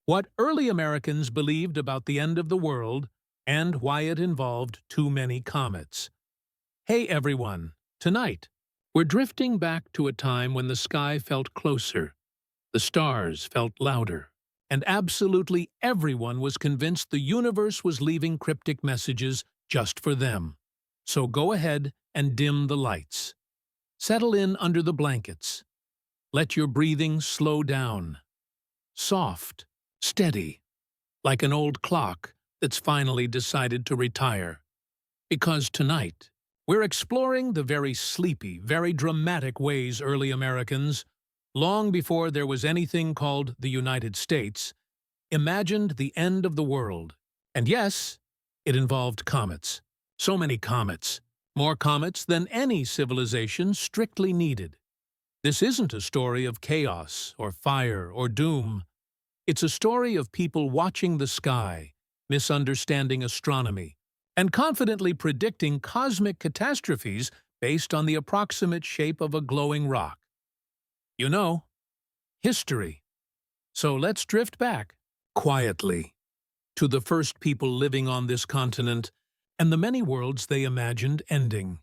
What early Americans believed about the end of the world and why it involved too many comets. Hey everyone, tonight we're drifting back to a time when the sky felt closer, the stars felt louder, and absolutely everyone was convinced the universe was leaving cryptic messages just for them. So go ahead and dim the lights. Settle in under the blankets. Let your breathing slow down. Soft, steady, like an old clock that's finally decided to retire. Because tonight, we're exploring the very sleepy, very dramatic ways early Americans, long before there was anything called the United States, imagined the end of the world. And yes, it involved comets. So many comets. More comets than any civilization strictly needed. This isn't a story of chaos or fire or doom. It's a story of people watching the sky, misunderstanding astronomy, and confidently predicting cosmic catastrophes based on the approximate shape of a glowing rock. You know, history. So let's drift back, quietly, to the first people living on this continent and the many worlds they imagined ending.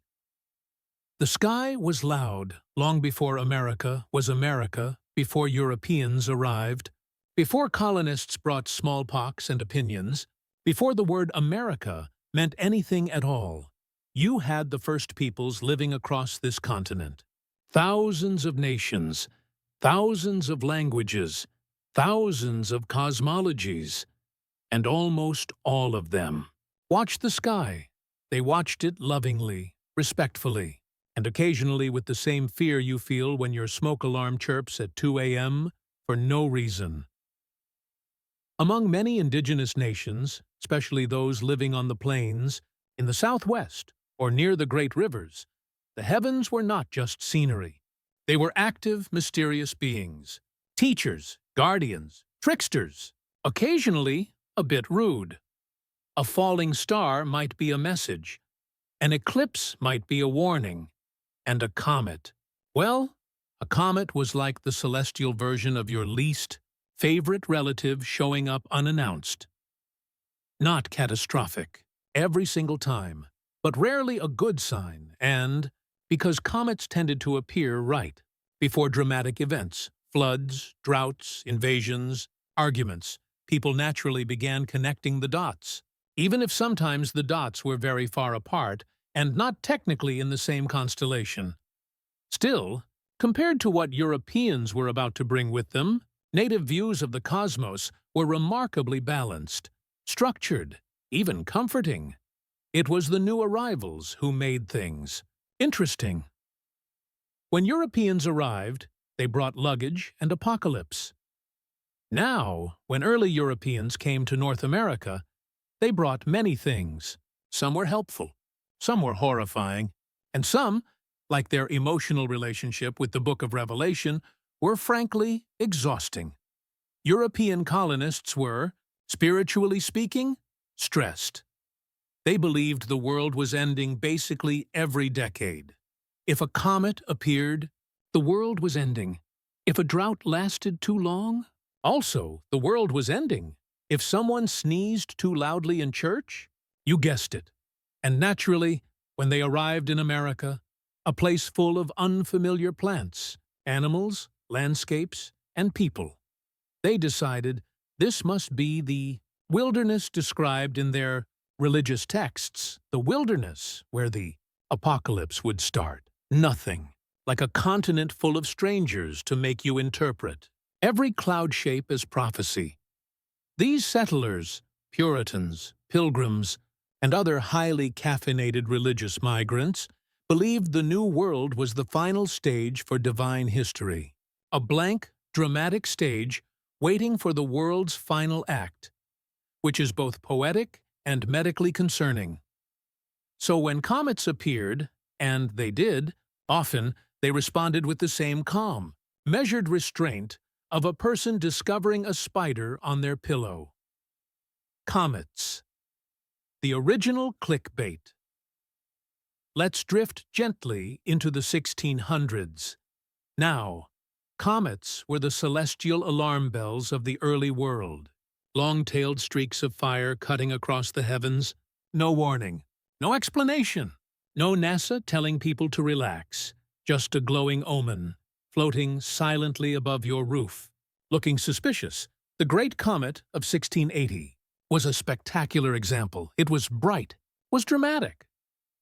The sky was loud long before America was America, before Europeans arrived, before colonists brought smallpox and opinions, before the word America meant anything at all. You had the first peoples living across this continent. Thousands of nations, thousands of languages, thousands of cosmologies, and almost all of them watched the sky. They watched it lovingly, respectfully, and occasionally with the same fear you feel when your smoke alarm chirps at 2 a.m. for no reason. Among many indigenous nations, especially those living on the plains, in the southwest, or near the great rivers, the heavens were not just scenery. They were active, mysterious beings, teachers, guardians, tricksters, occasionally a bit rude. A falling star might be a message, an eclipse might be a warning, and a comet. Well, a comet was like the celestial version of your least favorite relative showing up unannounced. Not catastrophic, every single time, but rarely a good sign, and because comets tended to appear right before dramatic events, floods, droughts, invasions, arguments, people naturally began connecting the dots, even if sometimes the dots were very far apart and not technically in the same constellation. Still, compared to what Europeans were about to bring with them, native views of the cosmos were remarkably balanced, structured, even comforting. It was the new arrivals who made things interesting. When Europeans arrived, they brought luggage and apocalypse. Now, when early Europeans came to North America, they brought many things. Some were helpful, some were horrifying, and some, like their emotional relationship with the Book of Revelation, were frankly exhausting. European colonists were, spiritually speaking, stressed. They believed the world was ending basically every decade. If a comet appeared, the world was ending. If a drought lasted too long, also the world was ending. If someone sneezed too loudly in church, you guessed it. And naturally, when they arrived in America, a place full of unfamiliar plants, animals, landscapes, and people, they decided this must be the wilderness described in their religious texts, the wilderness where the apocalypse would start. Nothing, like a continent full of strangers to make you interpret. Every cloud shape is prophecy. These settlers, Puritans, pilgrims, and other highly caffeinated religious migrants believed the New World was the final stage for divine history, a blank, dramatic stage waiting for the world's final act, which is both poetic and medically concerning. So when comets appeared, and they did, often they responded with the same calm, measured restraint of a person discovering a spider on their pillow. Comets. The original clickbait. Let's drift gently into the 1600s. Now, comets were the celestial alarm bells of the early world. long-tailed streaks of fire cutting across the heavens. No warning, no explanation, no NASA telling people to relax, just a glowing omen, floating silently above your roof. Looking suspicious, the Great Comet of 1680 was a spectacular example. It was bright, was dramatic.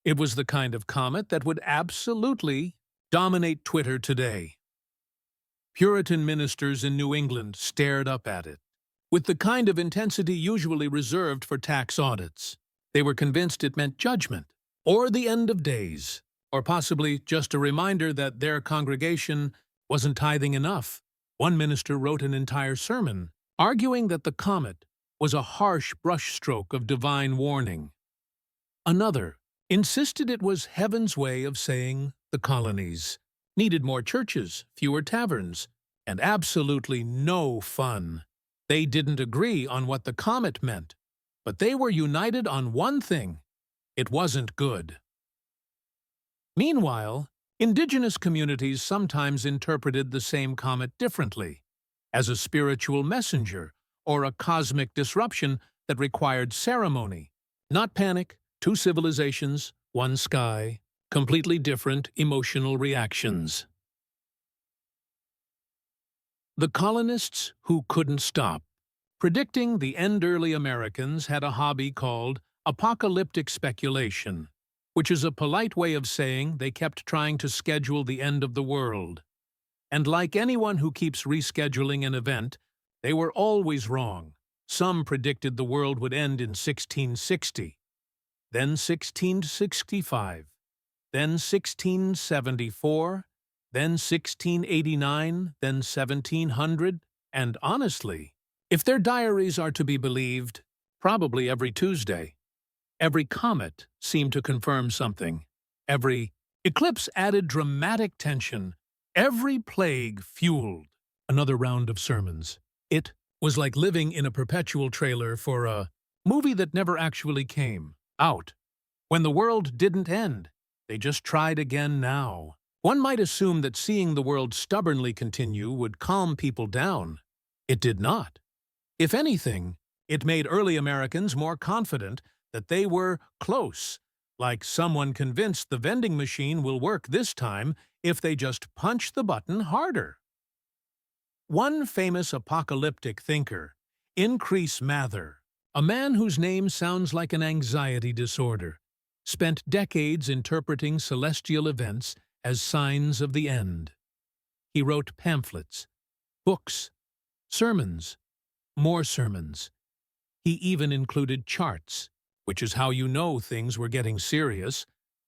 It was the kind of comet that would absolutely dominate Twitter today. Puritan ministers in New England stared up at it, with the kind of intensity usually reserved for tax audits. They were convinced it meant judgment, or the end of days, or possibly just a reminder that their congregation wasn't tithing enough. One minister wrote an entire sermon, arguing that the comet was a harsh brushstroke of divine warning. Another insisted it was heaven's way of saying the colonies needed more churches, fewer taverns, and absolutely no fun. They didn't agree on what the comet meant, but they were united on one thing: it wasn't good. Meanwhile, indigenous communities sometimes interpreted the same comet differently, as a spiritual messenger or a cosmic disruption that required ceremony, not panic. Two civilizations, one sky, completely different emotional reactions. The colonists who couldn't stop. Predicting the end, early Americans had a hobby called apocalyptic speculation, which is a polite way of saying they kept trying to schedule the end of the world. And like anyone who keeps rescheduling an event, they were always wrong. Some predicted the world would end in 1660. Then 1665, then 1674, then 1689, then 1700, and honestly, if their diaries are to be believed, probably every Tuesday. Every comet seemed to confirm something. Every eclipse added dramatic tension. Every plague fueled another round of sermons. It was like living in a perpetual trailer for a movie that never actually came out. When the world didn't end, they just tried again now. One might assume that seeing the world stubbornly continue would calm people down. It did not. If anything, it made early Americans more confident that they were close, like someone convinced the vending machine will work this time if they just punch the button harder. One famous apocalyptic thinker, Increase Mather, a man whose name sounds like an anxiety disorder, spent decades interpreting celestial events as signs of the end. He wrote pamphlets, books, sermons, more sermons. He even included charts, which is how you know things were getting serious.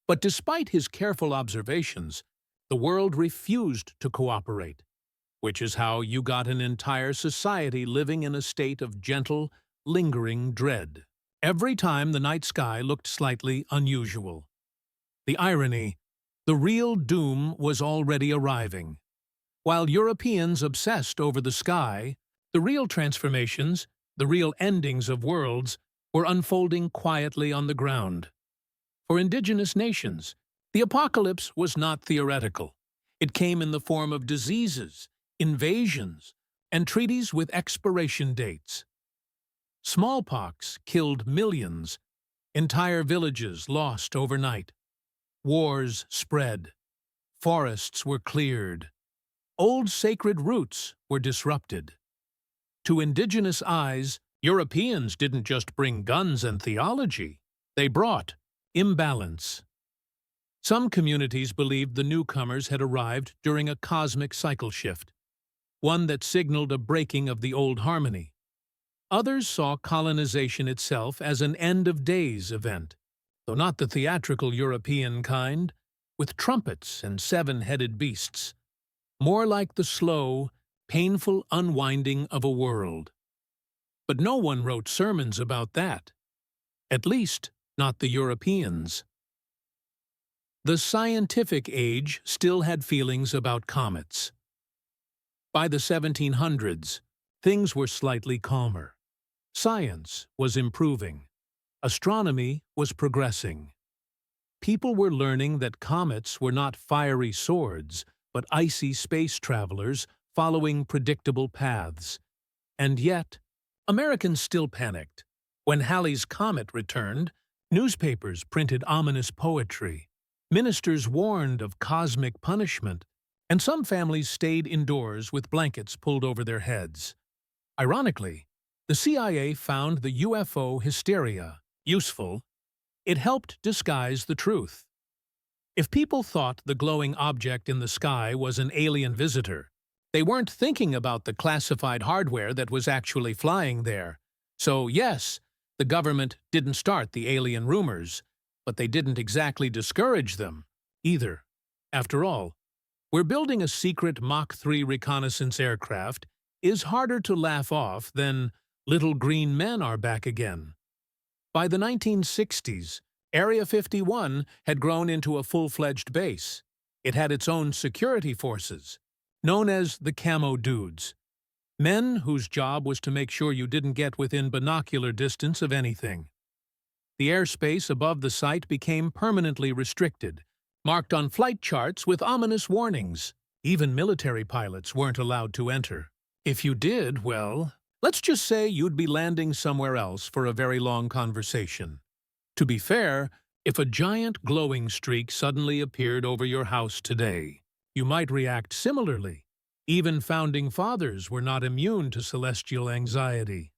But despite his careful observations, the world refused to cooperate, which is how you got an entire society living in a state of gentle, lingering dread every time the night sky looked slightly unusual. The irony, the real doom was already arriving. While Europeans obsessed over the sky, the real transformations, the real endings of worlds, were unfolding quietly on the ground. For indigenous nations, the apocalypse was not theoretical. It came in the form of diseases, invasions, and treaties with expiration dates. Smallpox killed millions, entire villages lost overnight. Wars spread, forests were cleared, old sacred roots were disrupted. To indigenous eyes, Europeans didn't just bring guns and theology, they brought imbalance. Some communities believed the newcomers had arrived during a cosmic cycle shift, one that signaled a breaking of the old harmony. Others saw colonization itself as an end-of-days event, though not the theatrical European kind, with trumpets and seven-headed beasts, more like the slow, painful unwinding of a world. But no one wrote sermons about that, at least not the Europeans. The scientific age still had feelings about comets. By the 1700s, things were slightly calmer. Science was improving. Astronomy was progressing. People were learning that comets were not fiery swords, but icy space travelers following predictable paths. And yet, Americans still panicked. When Halley's Comet returned, newspapers printed ominous poetry, ministers warned of cosmic punishment, and some families stayed indoors with blankets pulled over their heads. Ironically, the CIA found the UFO hysteria useful. It helped disguise the truth. If people thought the glowing object in the sky was an alien visitor, they weren't thinking about the classified hardware that was actually flying there. So yes, the government didn't start the alien rumors, but they didn't exactly discourage them either. After all, we're building a secret Mach 3 reconnaissance aircraft is harder to laugh off than little green men are back again. By the 1960s, Area 51 had grown into a full-fledged base. It had its own security forces, known as the Camo Dudes, men whose job was to make sure you didn't get within binocular distance of anything. The airspace above the site became permanently restricted, marked on flight charts with ominous warnings. Even military pilots weren't allowed to enter. If you did, well, let's just say you'd be landing somewhere else for a very long conversation. To be fair, if a giant glowing streak suddenly appeared over your house today, you might react similarly. Even founding fathers were not immune to celestial anxiety.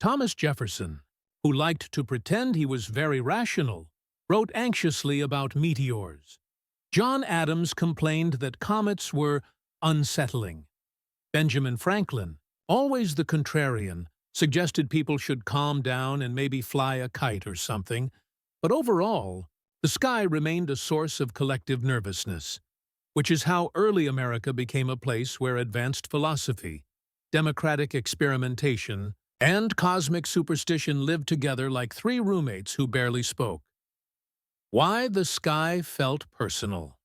Thomas Jefferson, who liked to pretend he was very rational, wrote anxiously about meteors. John Adams complained that comets were unsettling. Benjamin Franklin, always the contrarian, suggested people should calm down and maybe fly a kite or something, but overall, the sky remained a source of collective nervousness, which is how early America became a place where advanced philosophy, democratic experimentation, and cosmic superstition lived together like three roommates who barely spoke. Why the sky felt personal.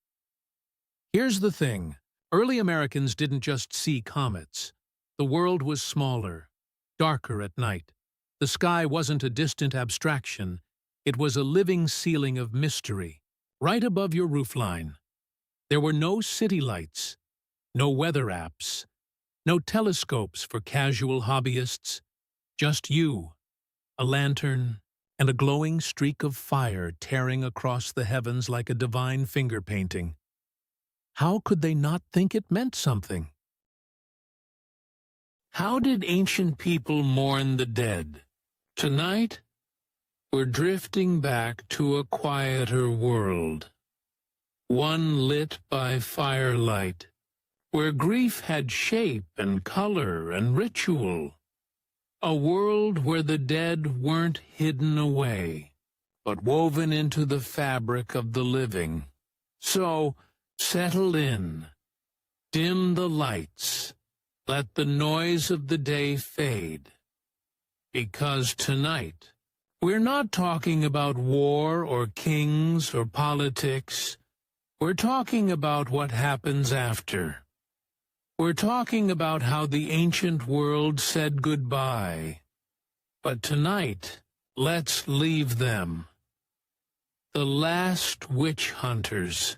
Here's the thing. Early Americans didn't just see comets. The world was smaller, darker at night. The sky wasn't a distant abstraction. It was a living ceiling of mystery, right above your roofline. There were no city lights, no weather apps, no telescopes for casual hobbyists. Just you, a lantern, and a glowing streak of fire tearing across the heavens like a divine finger painting. How could they not think it meant something? How did ancient people mourn the dead? Tonight, we're drifting back to a quieter world, one lit by firelight, where grief had shape and color and ritual. A world where the dead weren't hidden away, but woven into the fabric of the living. So, settle in, dim the lights, let the noise of the day fade. Because tonight, we're not talking about war or kings or politics. We're talking about what happens after. We're talking about how the ancient world said goodbye. But tonight, let's leave them. The last witch hunters,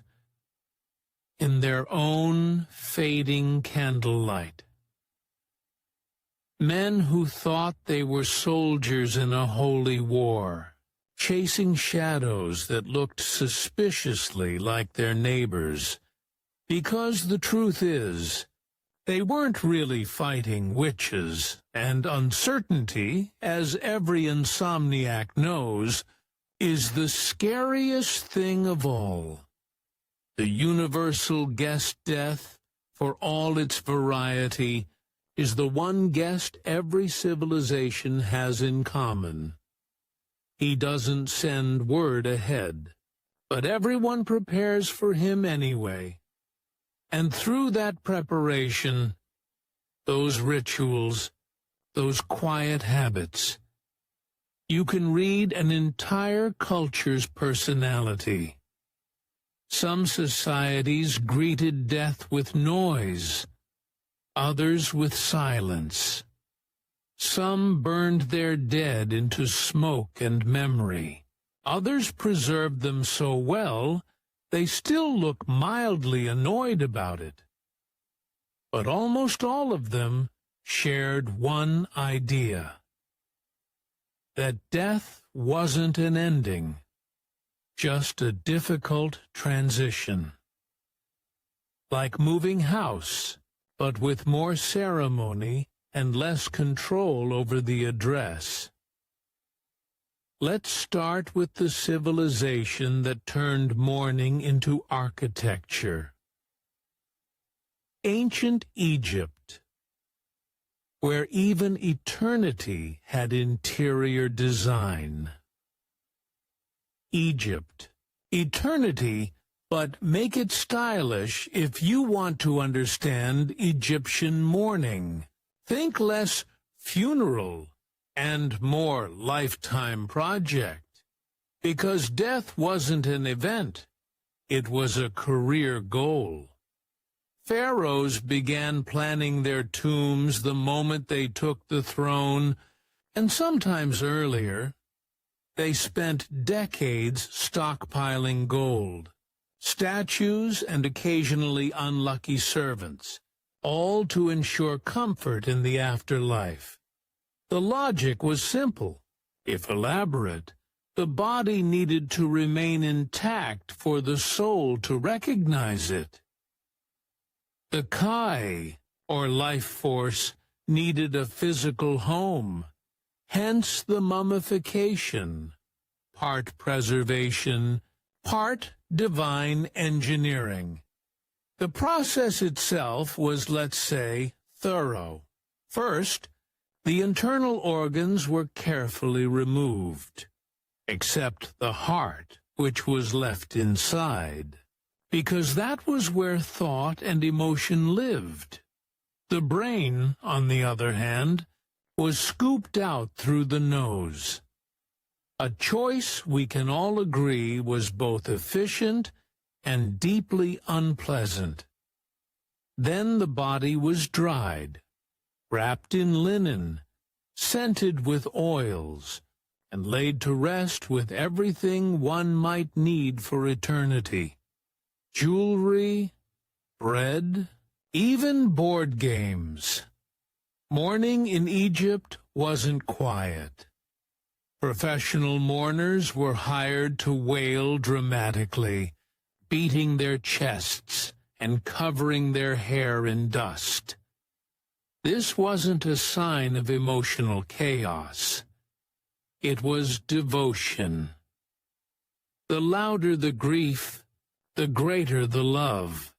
in their own fading candlelight. Men who thought they were soldiers in a holy war, chasing shadows that looked suspiciously like their neighbors. Because the truth is, they weren't really fighting witches, and uncertainty, as every insomniac knows, is the scariest thing of all. The universal guest death, for all its variety, is the one guest every civilization has in common. He doesn't send word ahead, but everyone prepares for him anyway. And through that preparation, those rituals, those quiet habits, you can read an entire culture's personality. Some societies greeted death with noise, others with silence. Some burned their dead into smoke and memory. Others preserved them so well they still look mildly annoyed about it. But almost all of them shared one idea: that death wasn't an ending, just a difficult transition. Like moving house, but with more ceremony and less control over the address. Let's start with the civilization that turned mourning into architecture. Ancient Egypt, where even eternity had interior design. Egypt, eternity, but make it stylish if you want to understand Egyptian mourning. Think less funeral and more lifetime project, because death wasn't an event, it was a career goal. Pharaohs began planning their tombs the moment they took the throne, and sometimes earlier. They spent decades stockpiling gold, statues, and occasionally unlucky servants, all to ensure comfort in the afterlife. The logic was simple, if elaborate. The body needed to remain intact for the soul to recognize it. The Kai, or life force, needed a physical home, hence the mummification, part preservation, part divine engineering. The process itself was, let's say, thorough. First, the internal organs were carefully removed, except the heart, which was left inside, because that was where thought and emotion lived. The brain, on the other hand, was scooped out through the nose. A choice we can all agree was both efficient and deeply unpleasant. Then the body was dried, wrapped in linen, scented with oils, and laid to rest with everything one might need for eternity: jewelry, bread, even board games. Mourning in Egypt wasn't quiet. Professional mourners were hired to wail dramatically, beating their chests and covering their hair in dust. This wasn't a sign of emotional chaos. It was devotion. The louder the grief, the greater the love.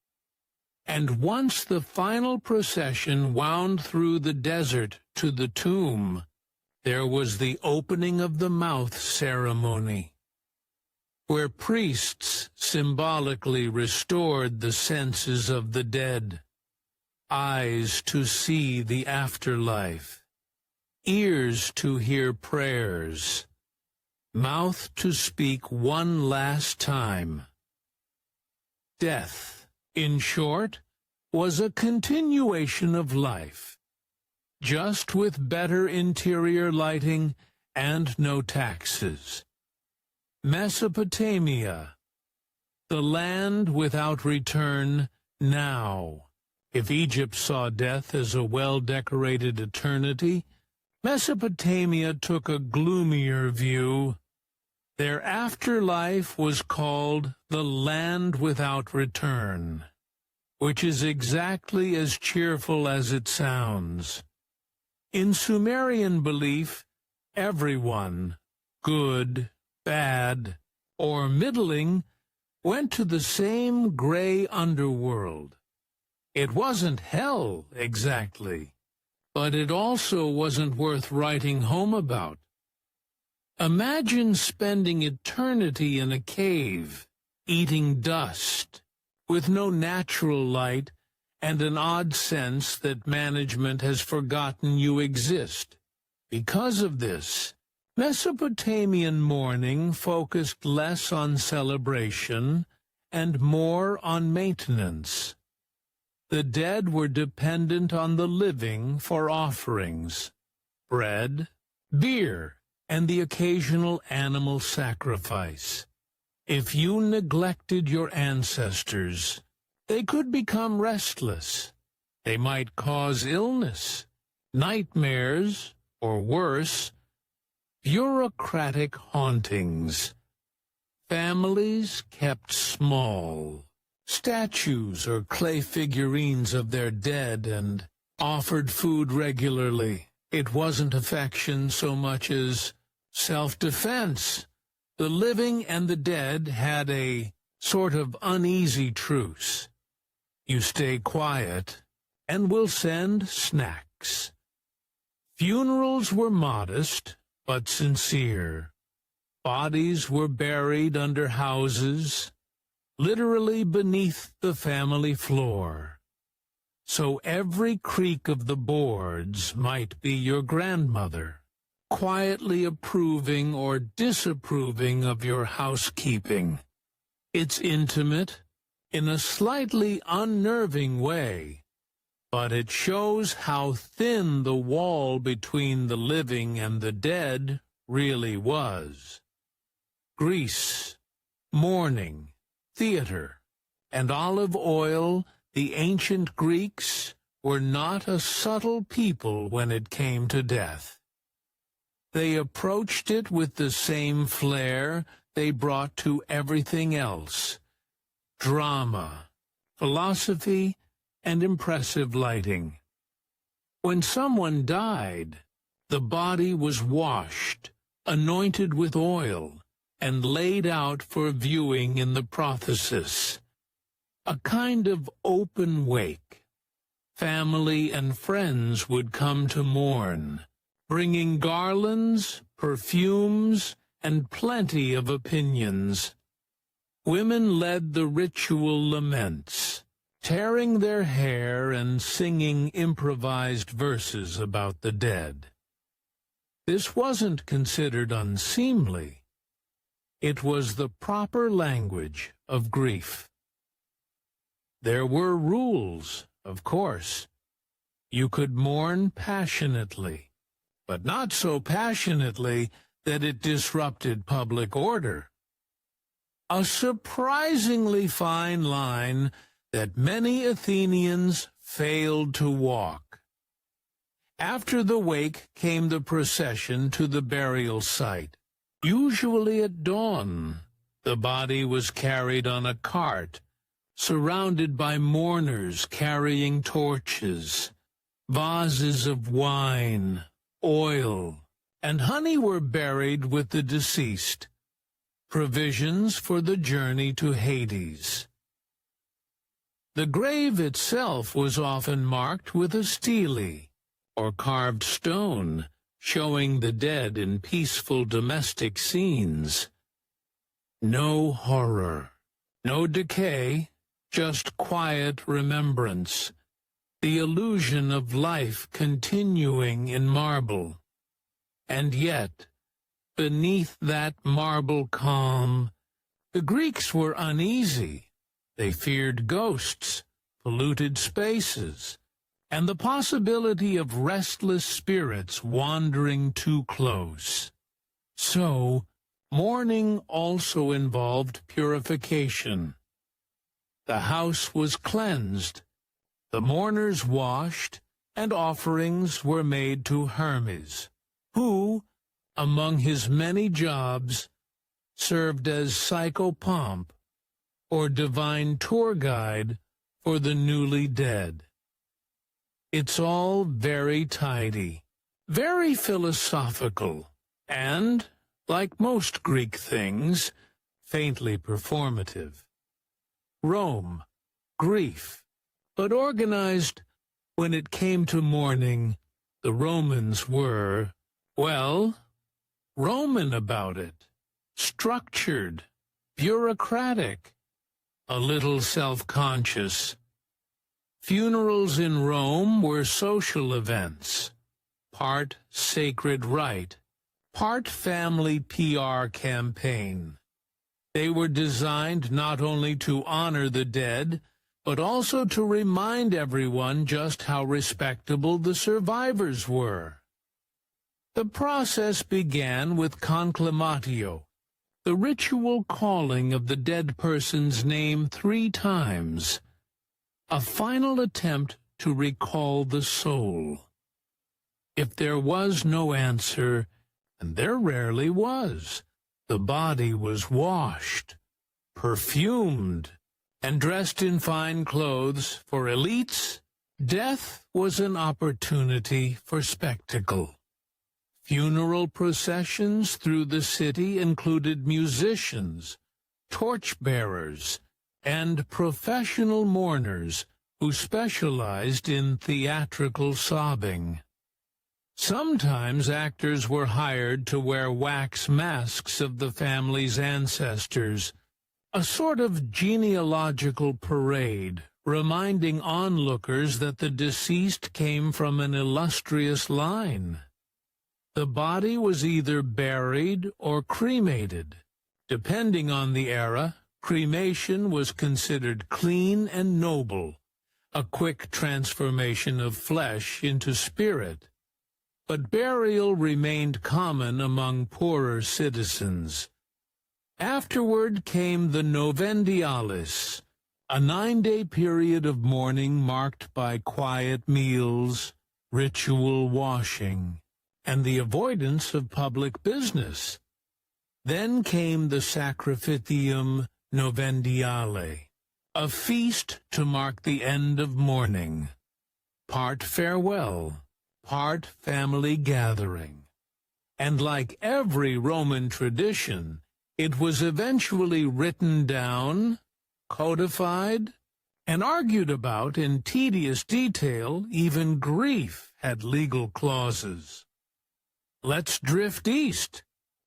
And once the final procession wound through the desert to the tomb, there was the opening of the mouth ceremony, where priests symbolically restored the senses of the dead: eyes to see the afterlife, ears to hear prayers, mouth to speak one last time. Death, in short, was a continuation of life, just with better interior lighting and no taxes. Mesopotamia, the land without return now. If Egypt saw death as a well-decorated eternity, Mesopotamia took a gloomier view. Their afterlife was called the land without return, which is exactly as cheerful as it sounds. In Sumerian belief, everyone, good, bad, or middling, went to the same gray underworld. It wasn't hell, exactly, but it also wasn't worth writing home about. Imagine spending eternity in a cave, eating dust, with no natural light and an odd sense that management has forgotten you exist. Because of this, Mesopotamian mourning focused less on celebration and more on maintenance. The dead were dependent on the living for offerings, bread, beer, and the occasional animal sacrifice. If you neglected your ancestors, they could become restless. They might cause illness, nightmares, or worse, bureaucratic hauntings. Families kept small statues or clay figurines of their dead and offered food regularly. It wasn't affection so much as self-defense. The living and the dead had a sort of uneasy truce. You stay quiet, and we'll send snacks. Funerals were modest, but sincere. Bodies were buried under houses, literally beneath the family floor. So every creak of the boards might be your grandmother, quietly approving or disapproving of your housekeeping. It's intimate, in a slightly unnerving way, but it shows how thin the wall between the living and the dead really was. Greece, mourning, theater, and olive oil, the ancient Greeks were not a subtle people when it came to death. They approached it with the same flair they brought to everything else: drama, philosophy, and impressive lighting. When someone died, the body was washed, anointed with oil, and laid out for viewing in the prothesis, a kind of open wake. Family and friends would come to mourn, bringing garlands, perfumes, and plenty of opinions. Women led the ritual laments, tearing their hair and singing improvised verses about the dead. This wasn't considered unseemly. It was the proper language of grief. There were rules, of course. You could mourn passionately, but not so passionately that it disrupted public order. A surprisingly fine line that many Athenians failed to walk. After the wake came the procession to the burial site. Usually at dawn, the body was carried on a cart, surrounded by mourners carrying torches. Vases of wine, oil, and honey were buried with the deceased, provisions for the journey to Hades. The grave itself was often marked with a stele, or carved stone, showing the dead in peaceful domestic scenes. No horror, no decay, just quiet remembrance, the illusion of life continuing in marble. And yet, beneath that marble calm, the Greeks were uneasy. They feared ghosts, polluted spaces, and the possibility of restless spirits wandering too close. So, mourning also involved purification. The house was cleansed, the mourners washed, and offerings were made to Hermes, who, among his many jobs, served as psychopomp, or divine tour guide for the newly dead. It's all very tidy, very philosophical, and, like most Greek things, faintly performative. Rome, grief, but organized. When it came to mourning, the Romans were, well, Roman about it, structured, bureaucratic, a little self-conscious. Funerals in Rome were social events, part sacred rite, part family PR campaign. They were designed not only to honor the dead, but also to remind everyone just how respectable the survivors were. The process began with conclamatio, the ritual calling of the dead person's name 3 times, a final attempt to recall the soul. If there was no answer, and there rarely was, the body was washed, perfumed, and dressed in fine clothes. For elites, death was an opportunity for spectacle. Funeral processions through the city included musicians, torchbearers, and professional mourners who specialized in theatrical sobbing. Sometimes actors were hired to wear wax masks of the family's ancestors, a sort of genealogical parade, reminding onlookers that the deceased came from an illustrious line. The body was either buried or cremated. Depending on the era, cremation was considered clean and noble, a quick transformation of flesh into spirit. But burial remained common among poorer citizens. Afterward came the Novendialis, a 9-day period of mourning marked by quiet meals, ritual washing, and the avoidance of public business. Then came the Sacrificium Novendiale, a feast to mark the end of mourning, part farewell, part family gathering. And like every Roman tradition, it was eventually written down, codified, and argued about in tedious detail. Even grief had legal clauses. Let's drift east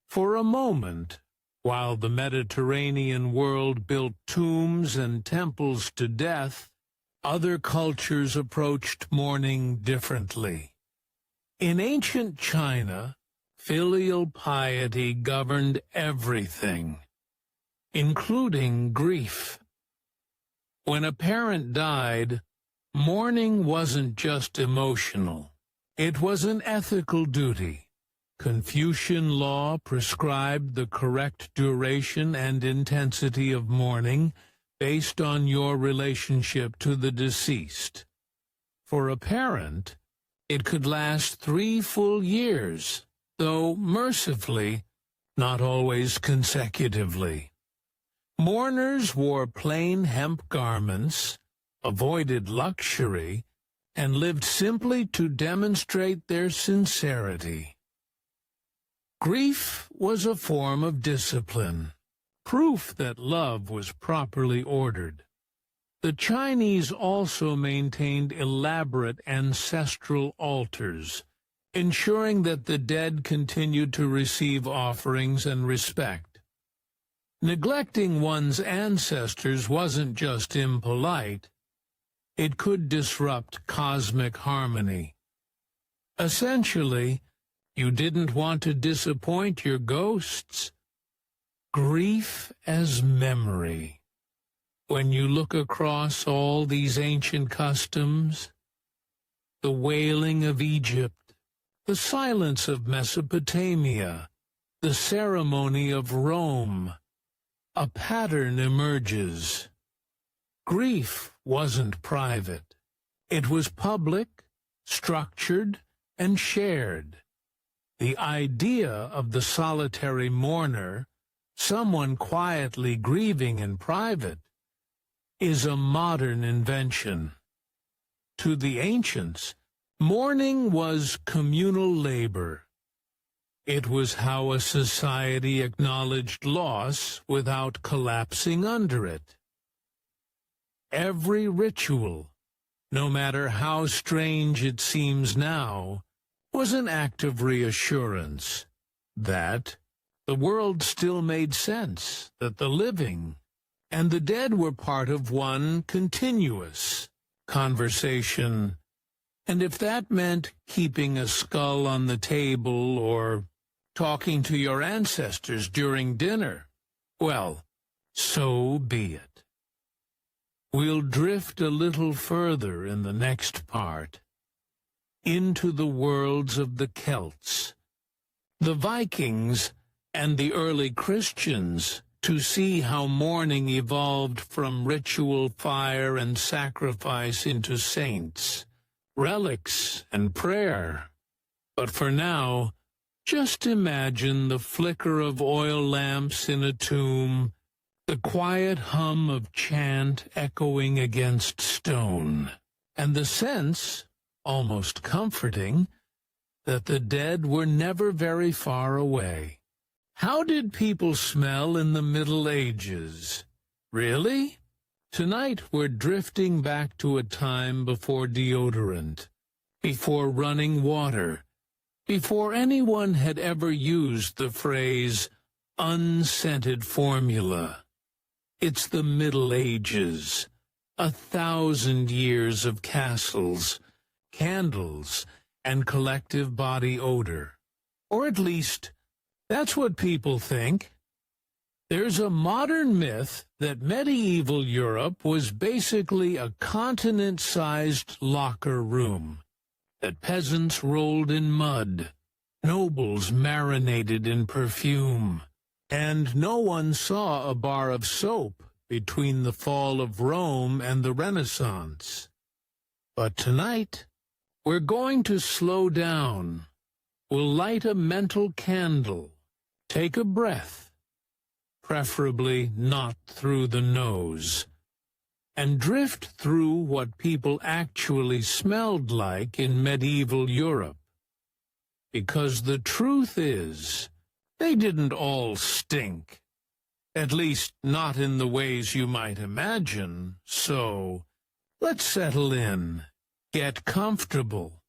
for a moment. While the Mediterranean world built tombs and temples to death, other cultures approached mourning differently. In ancient China, filial piety governed everything, including grief. When a parent died, mourning wasn't just emotional. It was an ethical duty. Confucian law prescribed the correct duration and intensity of mourning based on your relationship to the deceased. For a parent, it could last 3 full years, though mercifully, not always consecutively. Mourners wore plain hemp garments, avoided luxury, and lived simply to demonstrate their sincerity. Grief was a form of discipline, proof that love was properly ordered. The Chinese also maintained elaborate ancestral altars, ensuring that the dead continued to receive offerings and respect. Neglecting one's ancestors wasn't just impolite, it could disrupt cosmic harmony. Essentially, you didn't want to disappoint your ghosts. Grief as memory. When you look across all these ancient customs, the wailing of Egypt, the silence of Mesopotamia, the ceremony of Rome, a pattern emerges. Grief wasn't private. It was public, structured, and shared. The idea of the solitary mourner, someone quietly grieving in private, is a modern invention. To the ancients, mourning was communal labor. It was how a society acknowledged loss without collapsing under it. Every ritual, no matter how strange it seems now, was an act of reassurance that the world still made sense, that the living and the dead were part of one continuous conversation. And if that meant keeping a skull on the table or talking to your ancestors during dinner, well, so be it. We'll drift a little further in the next part, into the worlds of the Celts, the Vikings, and the early Christians, to see how mourning evolved from ritual fire and sacrifice into saints, relics, and prayer. But for now, just imagine the flicker of oil lamps in a tomb, the quiet hum of chant echoing against stone, and the sense, almost comforting, that the dead were never very far away. How did people smell in the Middle Ages? Really? Tonight we're drifting back to a time before deodorant, before running water, before anyone had ever used the phrase unscented formula. It's the Middle Ages, 1,000 years of castles, candles, and collective body odor. Or at least, that's what people think. There's a modern myth that medieval Europe was basically a continent-sized locker room, that peasants rolled in mud, nobles marinated in perfume, and no one saw a bar of soap between the fall of Rome and the Renaissance. But tonight, we're going to slow down. We'll light a mental candle, take a breath, preferably not through the nose, and drift through what people actually smelled like in medieval Europe. Because the truth is, they didn't all stink. At least not in the ways you might imagine. So, let's settle in, get comfortable,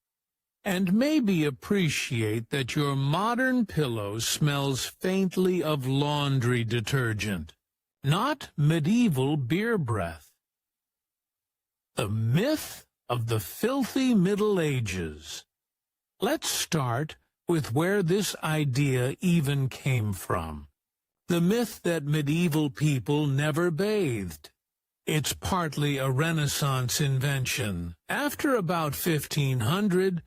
and maybe appreciate that your modern pillow smells faintly of laundry detergent, not medieval beer breath. The myth of the filthy Middle Ages. Let's start with where this idea even came from. The myth that medieval people never bathed. It's partly a Renaissance invention. After about 1500,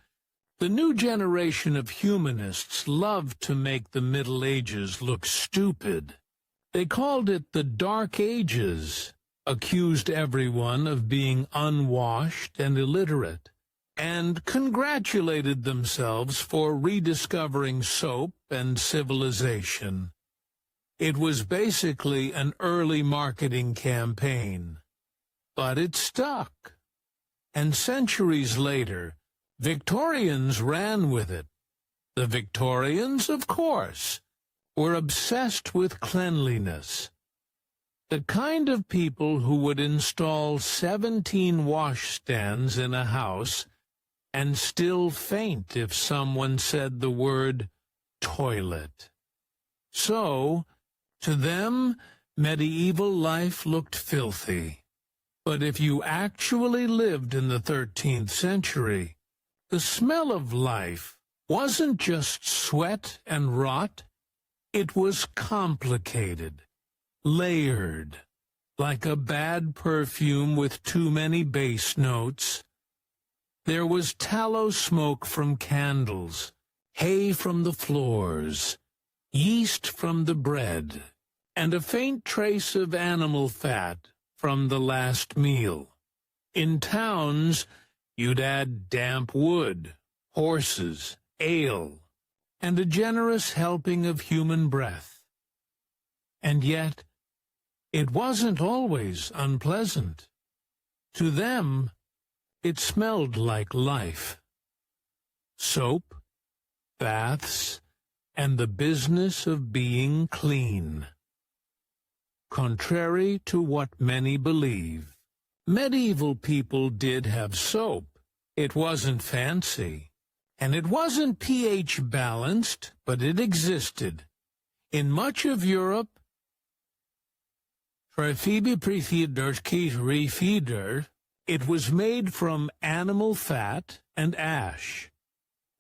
the new generation of humanists loved to make the Middle Ages look stupid. They called it the Dark Ages, accused everyone of being unwashed and illiterate, and congratulated themselves for rediscovering soap and civilization. It was basically an early marketing campaign. But it stuck. And centuries later, Victorians ran with it. The Victorians, of course, were obsessed with cleanliness. The kind of people who would install 17 washstands in a house and still faint if someone said the word toilet. So, to them, medieval life looked filthy. But if you actually lived in the 13th century, the smell of life wasn't just sweat and rot. It was complicated, layered, like a bad perfume with too many bass notes. There was tallow smoke from candles, hay from the floors, yeast from the bread, and a faint trace of animal fat from the last meal. In towns, you'd add damp wood, horses, ale, and a generous helping of human breath. And yet, it wasn't always unpleasant. To them, it smelled like life. Soap, baths, and the business of being clean. Contrary to what many believe, medieval people did have soap. It wasn't fancy, and it wasn't pH balanced, but it existed. In much of Europe, it was made from animal fat and ash.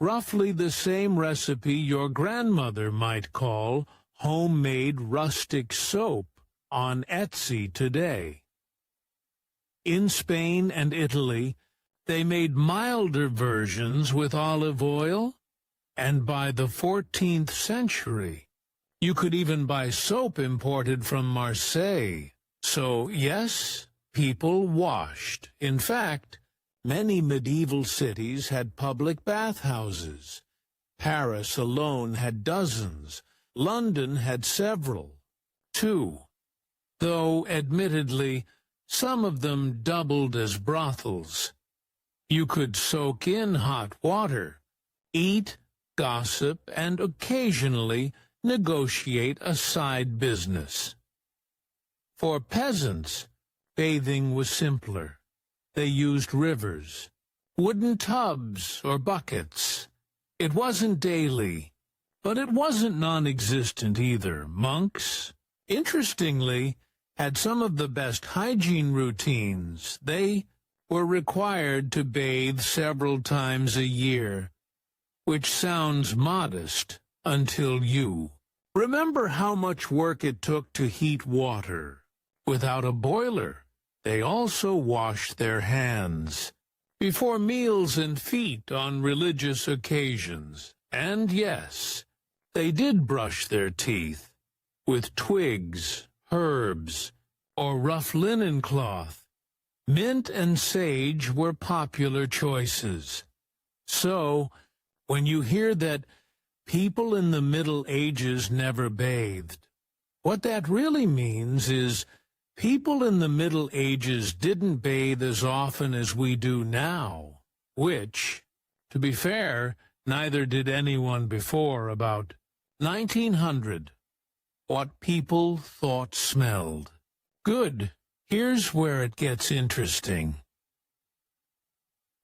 Roughly the same recipe your grandmother might call homemade rustic soap on Etsy today. In Spain and Italy, they made milder versions with olive oil, and by the 14th century, you could even buy soap imported from Marseille. So, yes, people washed. In fact, many medieval cities had public bathhouses, Paris alone had dozens. London had several, too, though, admittedly, some of them doubled as brothels. You could soak in hot water, eat, gossip, and occasionally negotiate a side business. For peasants, bathing was simpler. They used rivers, wooden tubs, or buckets. It wasn't daily, but it wasn't non-existent either. Monks, interestingly, had some of the best hygiene routines. They were required to bathe several times a year, which sounds modest until you remember how much work it took to heat water. Without a boiler, they also washed their hands before meals and feet on religious occasions. And yes, they did brush their teeth with twigs, herbs, or rough linen cloth. Mint and sage were popular choices. So, when you hear that people in the Middle Ages never bathed, what that really means is people in the Middle Ages didn't bathe as often as we do now, which, to be fair, neither did anyone before about 1900. What people thought smelled. Good. Here's where it gets interesting.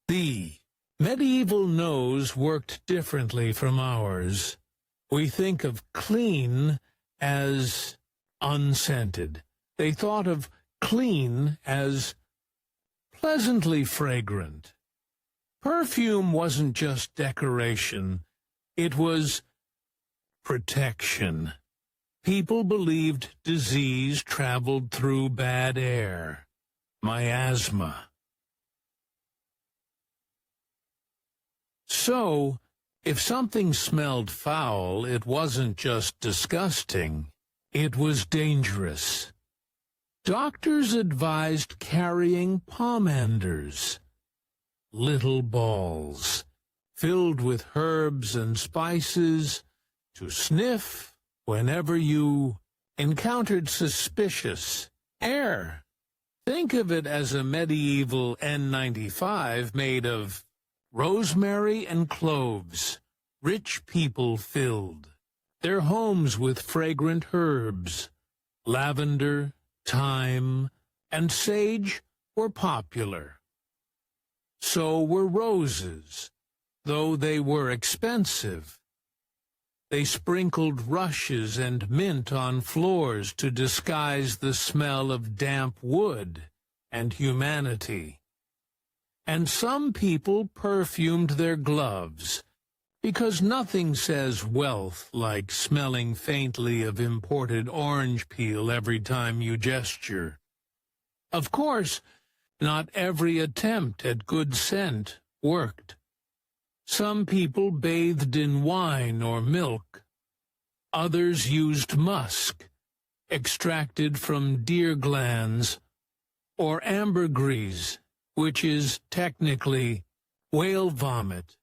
The medieval nose worked differently from ours. We think of clean as unscented. They thought of clean as pleasantly fragrant. Perfume wasn't just decoration. It was protection. People believed disease traveled through bad air, miasma. So, if something smelled foul, it wasn't just disgusting, it was dangerous. Doctors advised carrying pomanders, little balls, filled with herbs and spices, to sniff whenever you encountered suspicious air. Think of it as a medieval N95 made of rosemary and cloves. Rich people filled their homes with fragrant herbs. Lavender, thyme, and sage were popular. So were roses, though they were expensive. They sprinkled rushes and mint on floors to disguise the smell of damp wood and humanity. And some people perfumed their gloves, because nothing says wealth like smelling faintly of imported orange peel every time you gesture. Of course, not every attempt at good scent worked. Some people bathed in wine or milk. Others used musk, extracted from deer glands, or ambergris, which is technically whale vomit.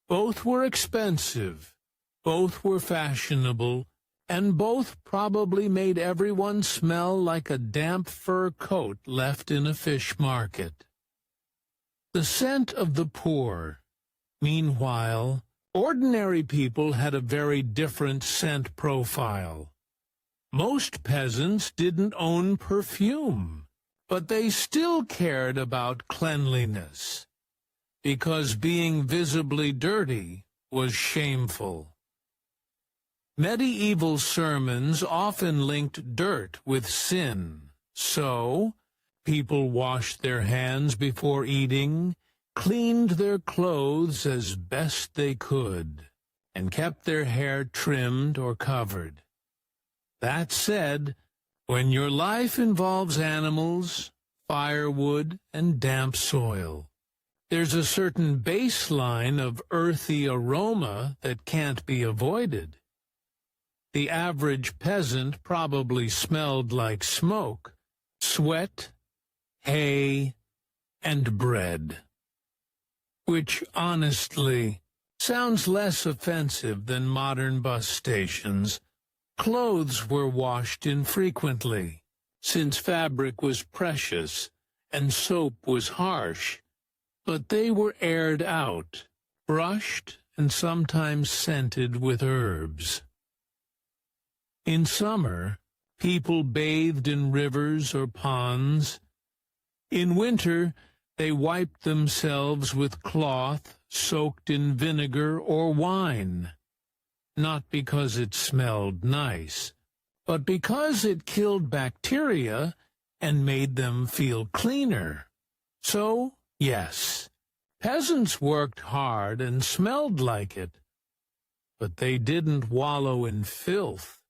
Both were expensive, both were fashionable, and both probably made everyone smell like a damp fur coat left in a fish market. The scent of the poor. Meanwhile, ordinary people had a very different scent profile. Most peasants didn't own perfume, but they still cared about cleanliness, because being visibly dirty was shameful. Medieval sermons often linked dirt with sin, so people washed their hands before eating, cleaned their clothes as best they could, and kept their hair trimmed or covered. That said, when your life involves animals, firewood, and damp soil, there's a certain baseline of earthy aroma that can't be avoided. The average peasant probably smelled like smoke, sweat, hay, and bread. Which, honestly, sounds less offensive than modern bus stations. Clothes were washed infrequently, since fabric was precious and soap was harsh, but they were aired out, brushed, and sometimes scented with herbs. In summer, people bathed in rivers or ponds. In winter, they wiped themselves with cloth soaked in vinegar or wine, not because it smelled nice, but because it killed bacteria and made them feel cleaner. So, yes, peasants worked hard and smelled like it, but they didn't wallow in filth.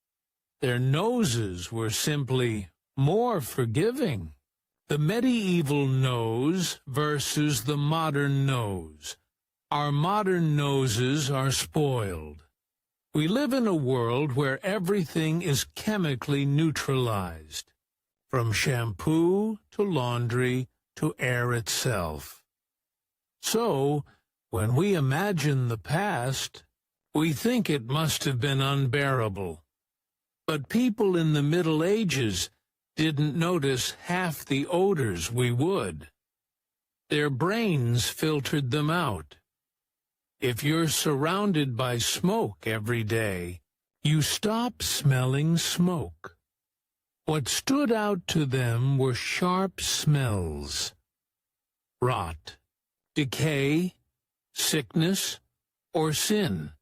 Their noses were simply more forgiving. The medieval nose versus the modern nose. Our modern noses are spoiled. We live in a world where everything is chemically neutralized, from shampoo to laundry to air itself. So, when we imagine the past, we think it must have been unbearable. But people in the Middle Ages didn't notice half the odors we would. Their brains filtered them out. If you're surrounded by smoke every day, you stop smelling smoke. What stood out to them were sharp smells: rot, decay, sickness, or sin.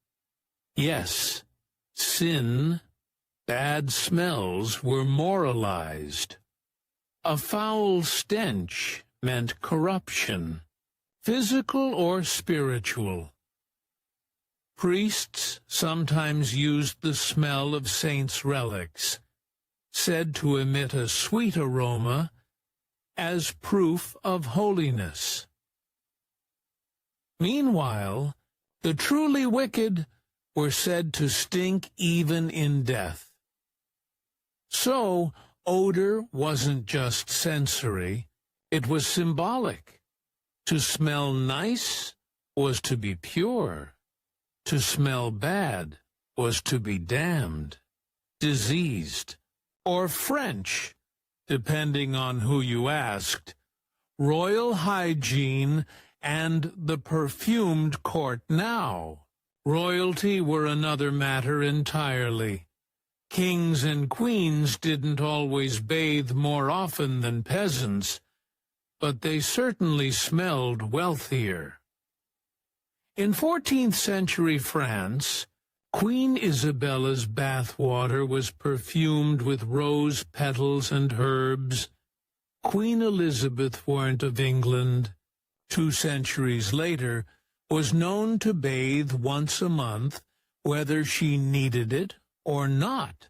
Yes, sin. Bad smells were moralized. A foul stench meant corruption, physical or spiritual. Priests sometimes used the smell of saints' relics, said to emit a sweet aroma, as proof of holiness. Meanwhile, the truly wicked were said to stink even in death. So, odor wasn't just sensory, it was symbolic. To smell nice was to be pure. To smell bad was to be damned, diseased, or French, depending on who you asked. Royal hygiene and the perfumed court now. Royalty were another matter entirely. Kings and queens didn't always bathe more often than peasants, but they certainly smelled wealthier. In 14th century France, Queen Isabella's bathwater was perfumed with rose petals and herbs. Queen Elizabeth Warrant of England, 2 centuries later, was known to bathe once a month, whether she needed it or not.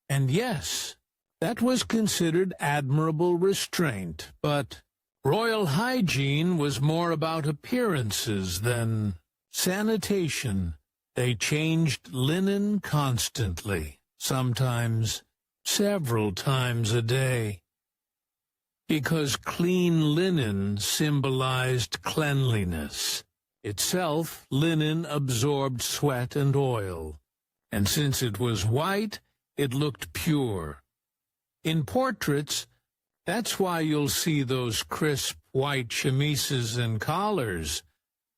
And yes, that was considered admirable restraint, but royal hygiene was more about appearances than sanitation. They changed linen constantly, sometimes several times a day, because clean linen symbolized cleanliness. Itself, linen absorbed sweat and oil, and since it was white, it looked pure. In portraits, that's why you'll see those crisp white chemises and collars,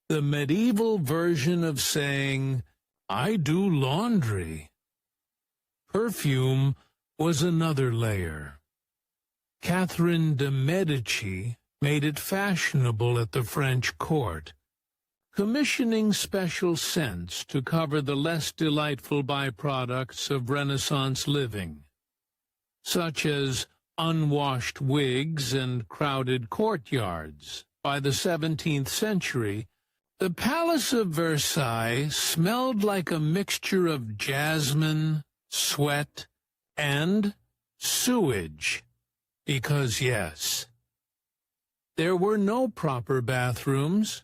the medieval version of saying, "I do laundry." Perfume was another layer. Catherine de' Medici made it fashionable at the French court, commissioning special scents to cover the less delightful byproducts of Renaissance living, such as unwashed wigs and crowded courtyards. By the 17th century, the Palace of Versailles smelled like a mixture of jasmine, sweat, and sewage, because yes, there were no proper bathrooms.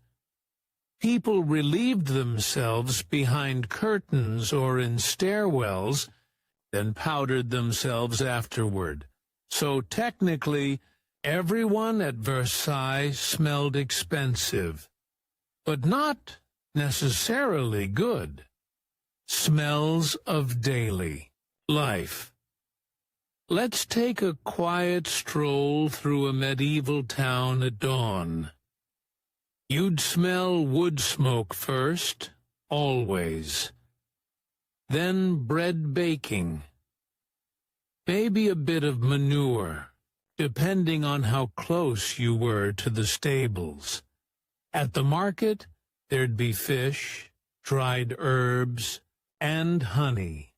People relieved themselves behind curtains or in stairwells, then powdered themselves afterward. So technically, everyone at Versailles smelled expensive, but not necessarily good. Smells of daily life. Let's take a quiet stroll through a medieval town at dawn. You'd smell wood smoke first, always. Then bread baking. Maybe a bit of manure, depending on how close you were to the stables. At the market, there'd be fish, dried herbs, and honey,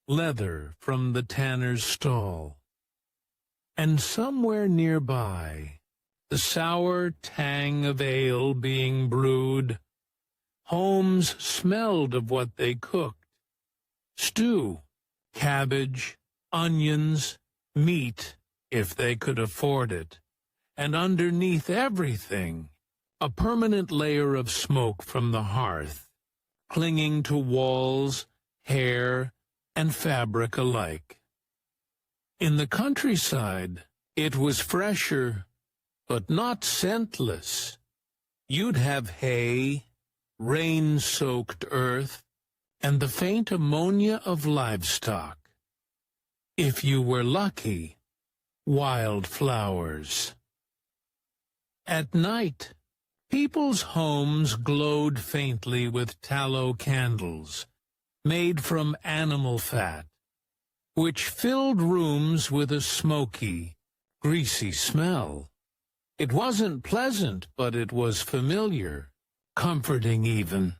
leather from the tanner's stall. And somewhere nearby, the sour tang of ale being brewed. Homes smelled of what they cooked. Stew, cabbage, onions, meat, if they could afford it. And underneath everything, a permanent layer of smoke from the hearth, clinging to walls, hair, and fabric alike. In the countryside, it was fresher, but not scentless. You'd have hay, rain-soaked earth, and the faint ammonia of livestock. If you were lucky, wild flowers. At night, people's homes glowed faintly with tallow candles, made from animal fat, which filled rooms with a smoky, greasy smell. It wasn't pleasant, but it was familiar, comforting even.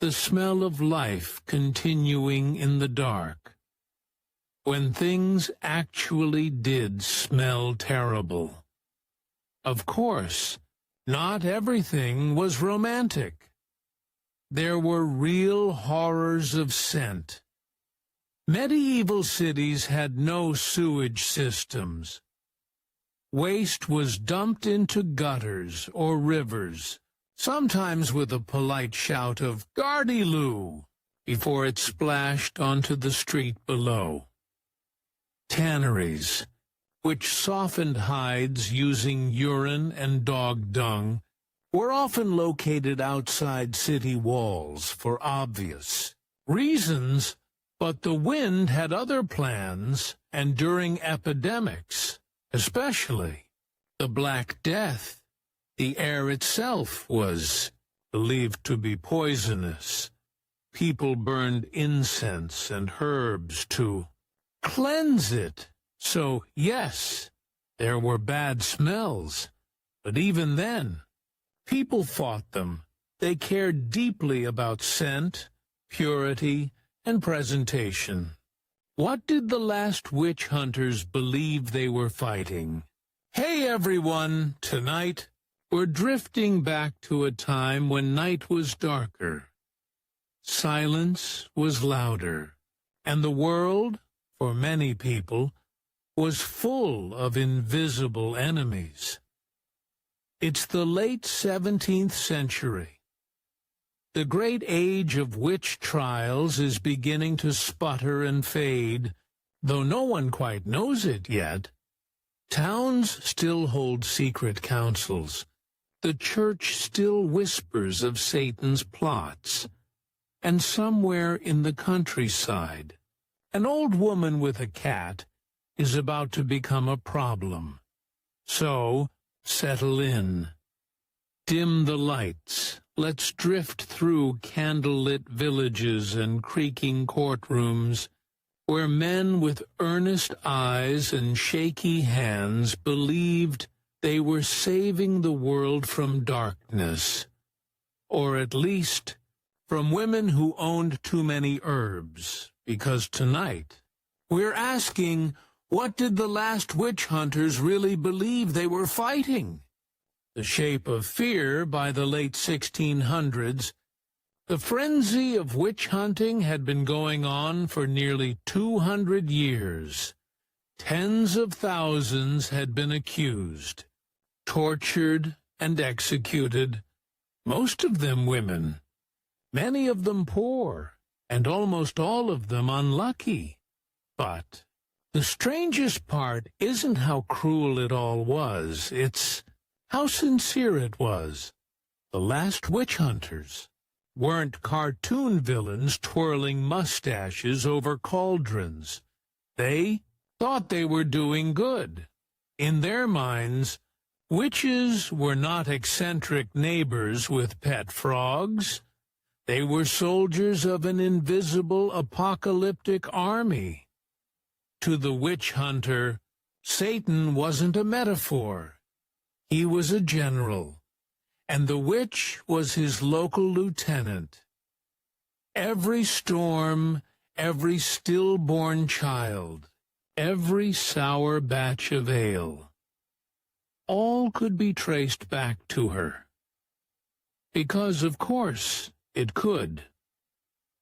The smell of life continuing in the dark, when things actually did smell terrible. Of course, not everything was romantic. There were real horrors of scent. Medieval cities had no sewage systems. Waste was dumped into gutters or rivers, sometimes with a polite shout of "Gardyloo" before it splashed onto the street below. Tanneries, which softened hides using urine and dog dung, were often located outside city walls for obvious reasons, but the wind had other plans, and during epidemics, especially the Black Death, the air itself was believed to be poisonous. People burned incense and herbs to cleanse it. So, yes, there were bad smells, but even then, people fought them. They cared deeply about scent, purity, and presentation. What did the last witch hunters believe they were fighting? Hey everyone, tonight we're drifting back to a time when night was darker. Silence was louder, and the world, for many people, was full of invisible enemies. It's the late 17th century. The great age of witch trials is beginning to sputter and fade, though no one quite knows it yet. Towns still hold secret councils. The church still whispers of Satan's plots. And somewhere in the countryside, an old woman with a cat is about to become a problem. So, settle in. Dim the lights. Let's drift through candle-lit villages and creaking courtrooms, where men with earnest eyes and shaky hands believed they were saving the world from darkness, or at least from women who owned too many herbs, because tonight we're asking, what did the last witch hunters really believe they were fighting? The Shape of Fear by the late 1600s, the frenzy of witch hunting had been going on for nearly 200 years. Tens of thousands had been accused, tortured, and executed, most of them women, many of them poor, and almost all of them unlucky. But the strangest part isn't how cruel it all was, it's how sincere it was. The last witch hunters, weren't cartoon villains twirling mustaches over cauldrons. They thought they were doing good. In their minds, witches were not eccentric neighbors with pet frogs. They were soldiers of an invisible apocalyptic army. To the witch hunter, Satan wasn't a metaphor. He was a general, and the witch was his local lieutenant. Every storm, every stillborn child, every sour batch of ale, all could be traced back to her. Because, of course, it could.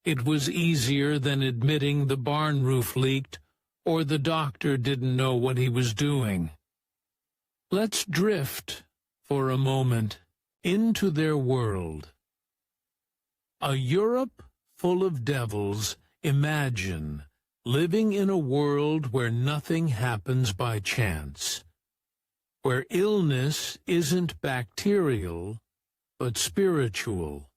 It was easier than admitting the barn roof leaked or the doctor didn't know what he was doing. Let's drift, for a moment, into their world. A Europe full of devils, imagine living in a world where nothing happens by chance, where illness isn't bacterial, but spiritual,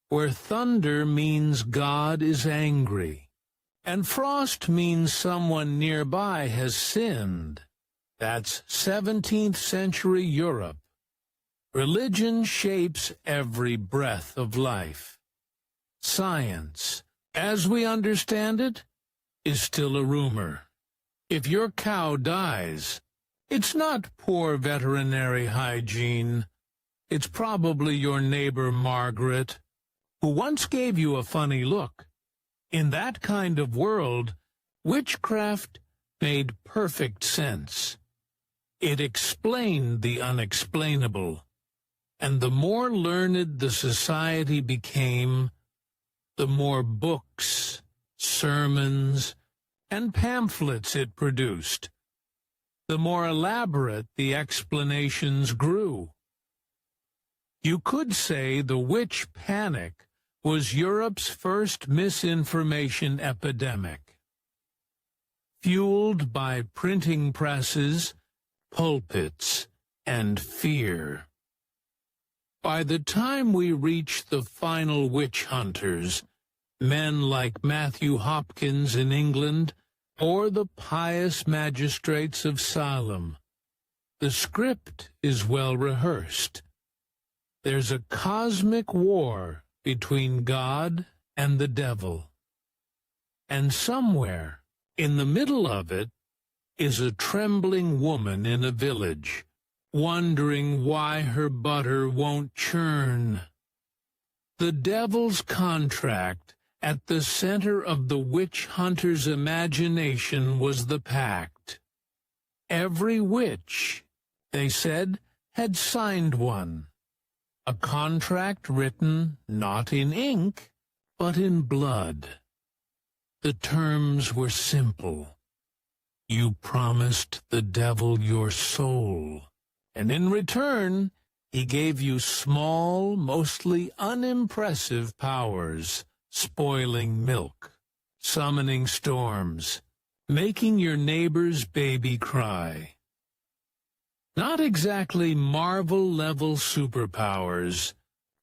where thunder means God is angry, and frost means someone nearby has sinned. That's 17th century Europe. Religion shapes every breath of life. Science, as we understand it, is still a rumor. If your cow dies, it's not poor veterinary hygiene. It's probably your neighbor Margaret, who once gave you a funny look. In that kind of world, witchcraft made perfect sense. It explained the unexplainable, and the more learned the society became, the more books, sermons, and pamphlets it produced, the more elaborate the explanations grew. You could say the witch panic was Europe's first misinformation epidemic. Fueled by printing presses, pulpits, and fear. By the time we reach the final witch hunters, men like Matthew Hopkins in England or the pious magistrates of Salem, the script is well rehearsed. There's a cosmic war between God and the devil. And somewhere in the middle of it is a trembling woman in a village, wondering why her butter won't churn. The devil's contract at the center of the witch hunter's imagination was the pact. Every witch, they said, had signed one. A contract written not in ink, but in blood. The terms were simple. You promised the devil your soul, and in return he gave you small, mostly unimpressive powers, spoiling milk, summoning storms, making your neighbor's baby cry. Not exactly Marvel-level superpowers,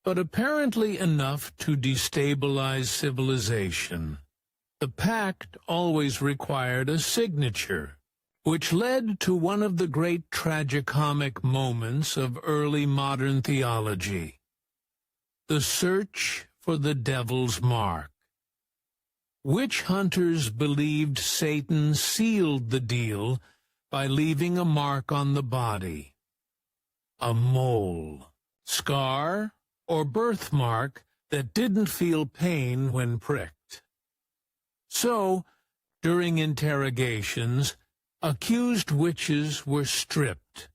but apparently enough to destabilize civilization. The pact always required a signature, which led to one of the great tragicomic moments of early modern theology, the search for the devil's mark. Witch hunters believed Satan sealed the deal by leaving a mark on the body, a mole, scar, or birthmark that didn't feel pain when pricked. So, during interrogations, accused witches were stripped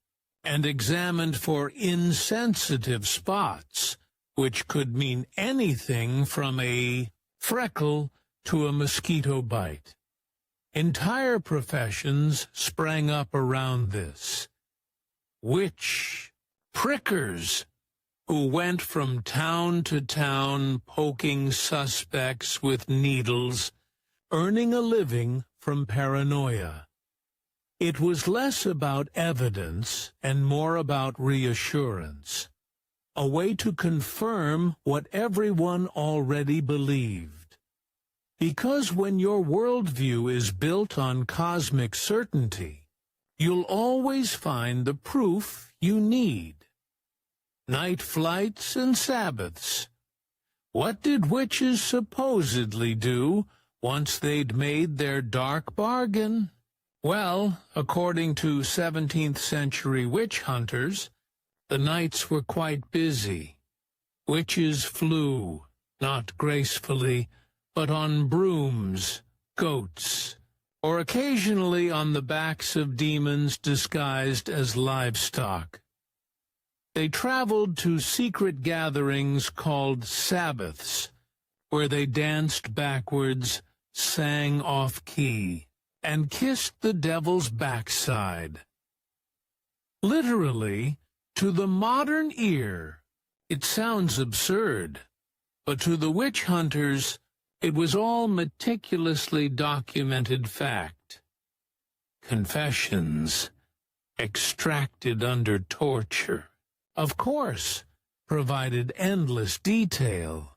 and examined for insensitive spots, which could mean anything from a freckle to a mosquito bite. Entire professions sprang up around this. Witch prickers, who went from town to town poking suspects with needles, earning a living from paranoia. It was less about evidence and more about reassurance. a way to confirm what everyone already believed. Because when your worldview is built on cosmic certainty, you'll always find the proof you need. Night flights and Sabbaths. What did witches supposedly do once they'd made their dark bargain? Well, according to 17th century witch hunters, the nights were quite busy. Witches flew, not gracefully, but on brooms, goats, or occasionally on the backs of demons disguised as livestock. They traveled to secret gatherings called Sabbaths, where they danced backwards, sang off-key, and kissed the devil's backside. Literally, to the modern ear, it sounds absurd, but to the witch hunters, it was all meticulously documented fact. Confessions, extracted under torture, of course, provided endless detail.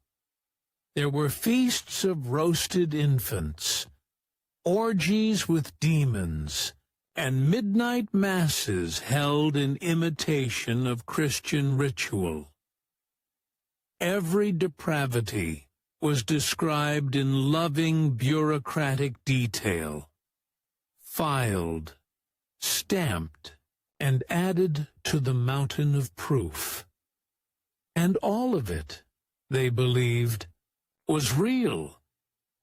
There were feasts of roasted infants, orgies with demons, and midnight masses held in imitation of Christian ritual. Every depravity was described in loving bureaucratic detail, filed, stamped, and added to the mountain of proof. And all of it, they believed, was real,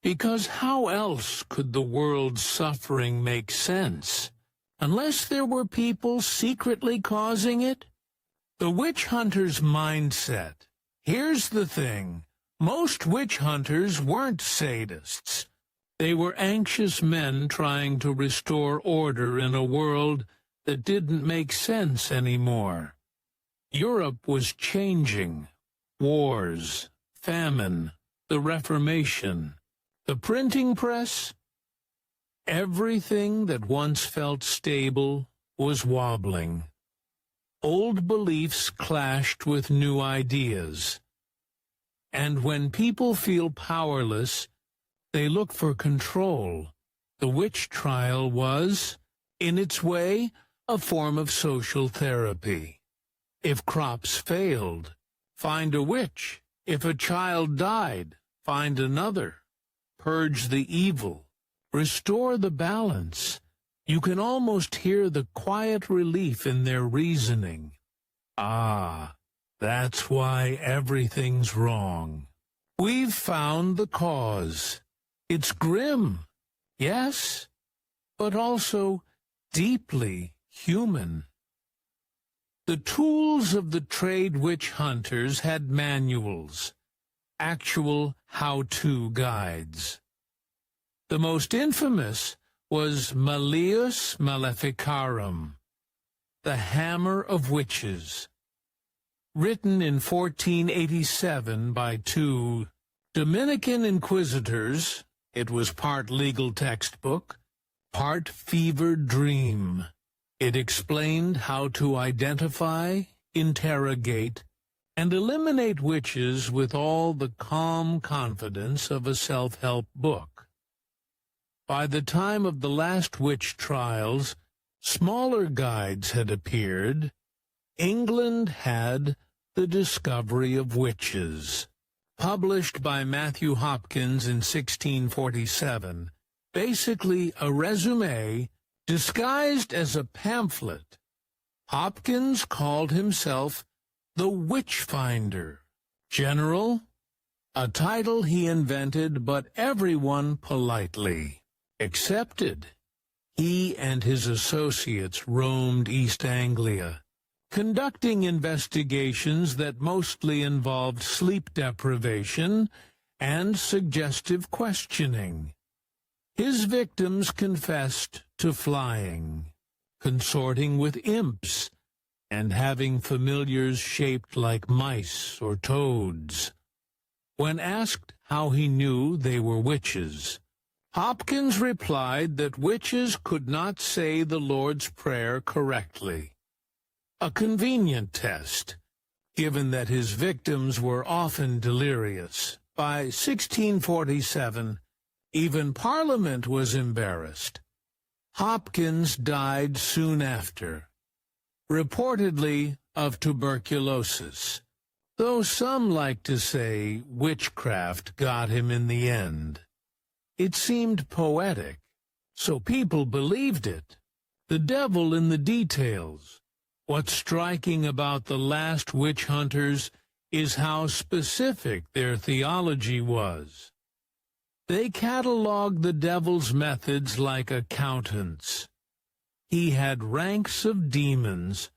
because how else could the world's suffering make sense, unless there were people secretly causing it? The witch hunter's mindset. Here's the thing. Most witch hunters weren't sadists. They were anxious men trying to restore order in a world that didn't make sense anymore. Europe was changing. Wars, famine, the Reformation, the printing press. Everything that once felt stable was wobbling. Old beliefs clashed with new ideas. And when people feel powerless, they look for control. The witch trial was, in its way, a form of social therapy. If crops failed, find a witch. If a child died, find another. Purge the evil. Restore the balance. You can almost hear the quiet relief in their reasoning. Ah, that's why everything's wrong. We've found the cause. It's grim, yes, but also deeply human. The tools of the trade witch hunters had manuals, actual how-to guides. The most infamous was Malleus Maleficarum, the Hammer of Witches. Written in 1487 by two Dominican inquisitors, it was part legal textbook, part fevered dream. It explained how to identify, interrogate, and eliminate witches with all the calm confidence of a self-help book. By the time of the last witch trials, smaller guides had appeared. England had The Discovery of Witches, published by Matthew Hopkins in 1647, basically a resume disguised as a pamphlet. Hopkins called himself the Witch Finder. General, a title he invented but everyone politely accepted. He and his associates roamed East Anglia, conducting investigations that mostly involved sleep deprivation and suggestive questioning. His victims confessed to flying, consorting with imps, and having familiars shaped like mice or toads. When asked how he knew they were witches, Hopkins replied that witches could not say the Lord's Prayer correctly. A convenient test. given that his victims were often delirious. By 1647, even Parliament was embarrassed. Hopkins died soon after, reportedly of tuberculosis, though some like to say witchcraft got him in the end. It seemed poetic, so people believed it. The devil in the details. What's striking about the last witch hunters is how specific their theology was. They catalogued the devil's methods like accountants. He had ranks of demons,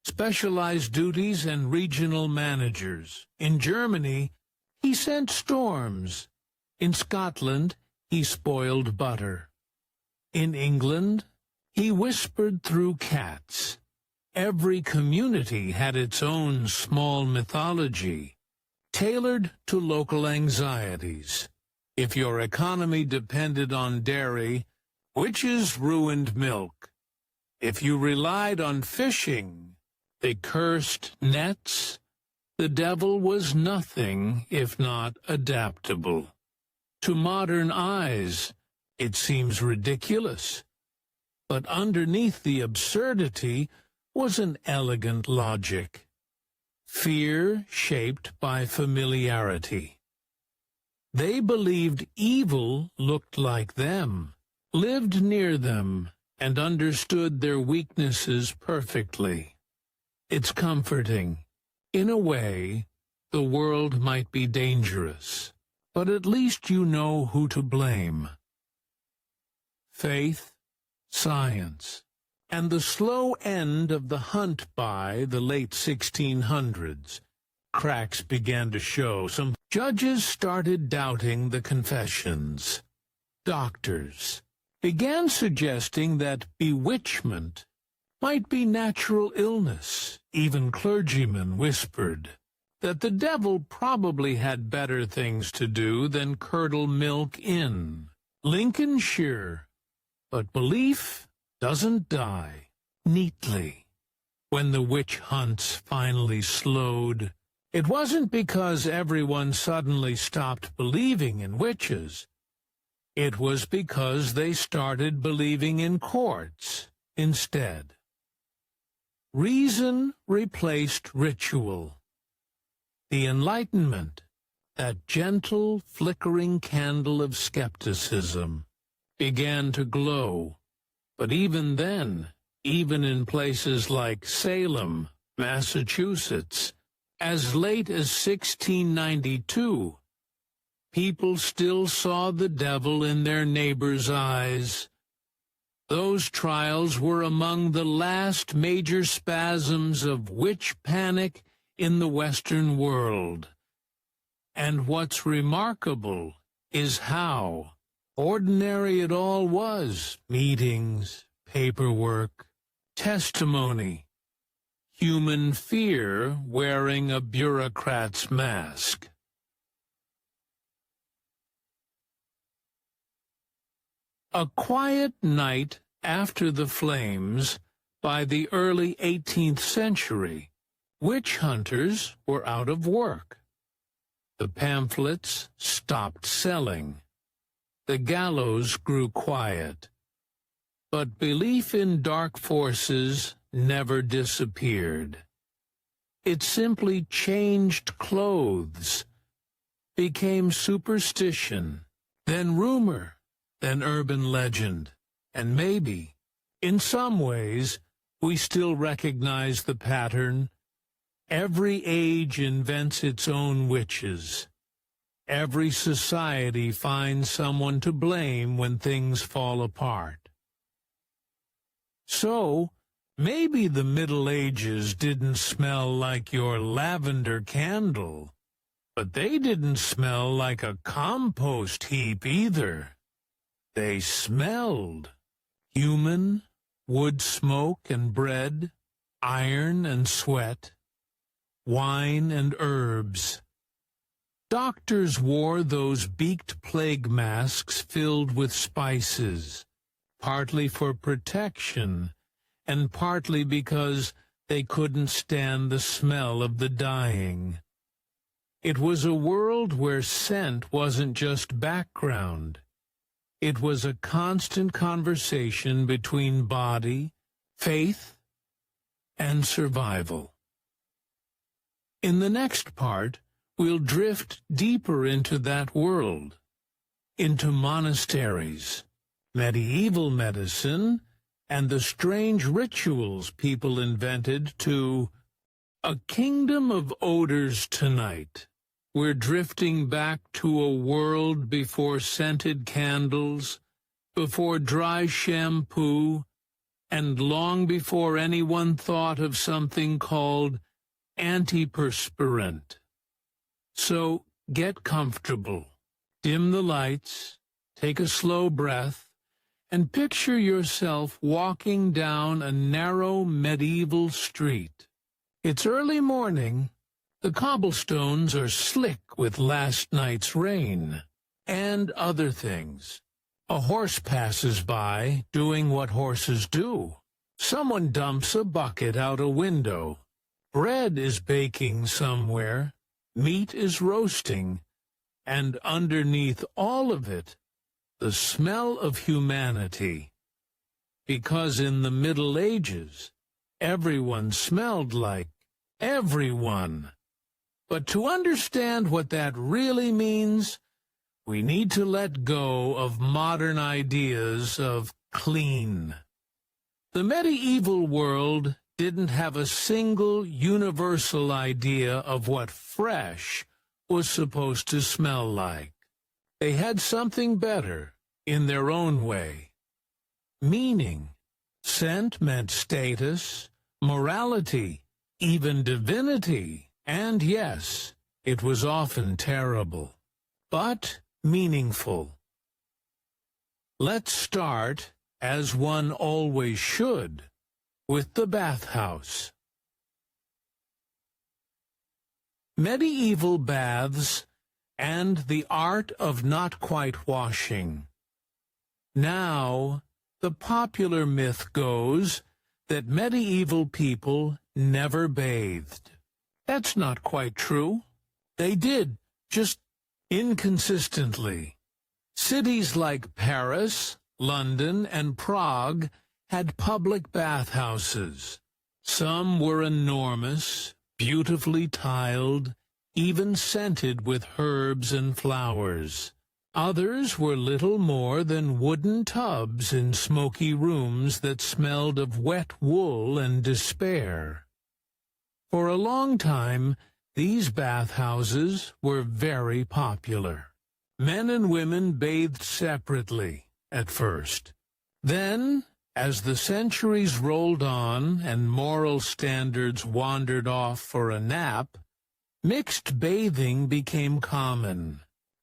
specialized duties, and regional managers. In Germany, he sent storms. In Scotland, he spoiled butter. In England, he whispered through cats. Every community had its own small mythology, tailored to local anxieties. If your economy depended on dairy, witches ruined milk. If you relied on fishing, they cursed nets. The devil was nothing if not adaptable. To modern eyes, it seems ridiculous, but underneath the absurdity was an elegant logic. Fear shaped by familiarity. They believed evil looked like them, lived near them, and understood their weaknesses perfectly. It's comforting. In a way, the world might be dangerous, but at least you know who to blame. Faith, science, and the slow end of the hunt by the late 1600s. Cracks began to show. Some judges started doubting the confessions. Doctors began suggesting that bewitchment might be natural illness. Even clergymen whispered that the devil probably had better things to do than curdle milk in Lincolnshire. But belief doesn't die neatly. When the witch hunts finally slowed, it wasn't because everyone suddenly stopped believing in witches. It was because they started believing in courts instead. Reason replaced ritual. The Enlightenment, that gentle, flickering candle of skepticism, began to glow. But even then, even in places like Salem, Massachusetts, as late as 1692, people still saw the devil in their neighbors' eyes. Those trials were among the last major spasms of witch panic in the Western world. And what's remarkable is how ordinary it all was: meetings, paperwork, testimony, human fear wearing a bureaucrat's mask. A quiet night after the flames, by the early 18th century, witch hunters were out of work. The pamphlets stopped selling. The gallows grew quiet. But belief in dark forces never disappeared. It simply changed clothes, became superstition, then rumor, then urban legend, and maybe, in some ways, we still recognize the pattern. Every age invents its own witches. Every society finds someone to blame when things fall apart. So, maybe the Middle Ages didn't smell like your lavender candle, but they didn't smell like a compost heap either. They smelled human, wood smoke and bread, iron and sweat, wine and herbs. Doctors wore those beaked plague masks filled with spices, partly for protection, and partly because They couldn't stand the smell of the dying. It was a world where scent wasn't just background. It was a constant conversation between body, faith, and survival. In the next part, we'll drift deeper into that world, into monasteries, medieval medicine, and the strange rituals people invented to a kingdom of odors tonight. We're drifting back to a world before scented candles, before dry shampoo, and long before anyone thought of something called antiperspirant. So get comfortable, dim the lights, take a slow breath, and picture yourself walking down a narrow medieval street. It's early morning. The cobblestones are slick with last night's rain, and other things. A horse passes by, doing what horses do. Someone dumps a bucket out a window. Bread is baking somewhere. Meat is roasting. And underneath all of it, the smell of humanity. Because in the Middle Ages, everyone smelled like everyone. But to understand what that really means, we need to let go of modern ideas of clean. The medieval world didn't have a single universal idea of what fresh was supposed to smell like. They had something better, in their own way. Meaning. Scent meant status, morality, even divinity, and yes, it was often terrible, but meaningful. Let's start, as one always should, with the bathhouse. Medieval baths and the art of not quite washing. Now, the popular myth goes that medieval people never bathed. That's not quite true. They did, just inconsistently. Cities like Paris, London, and Prague had public bathhouses. Some were enormous, beautifully tiled, even scented with herbs and flowers. Others were little more than wooden tubs in smoky rooms that smelled of wet wool and despair. For a long time, these bathhouses were very popular. Men and women bathed separately at first. Then, as the centuries rolled on and moral standards wandered off for a nap, mixed bathing became common.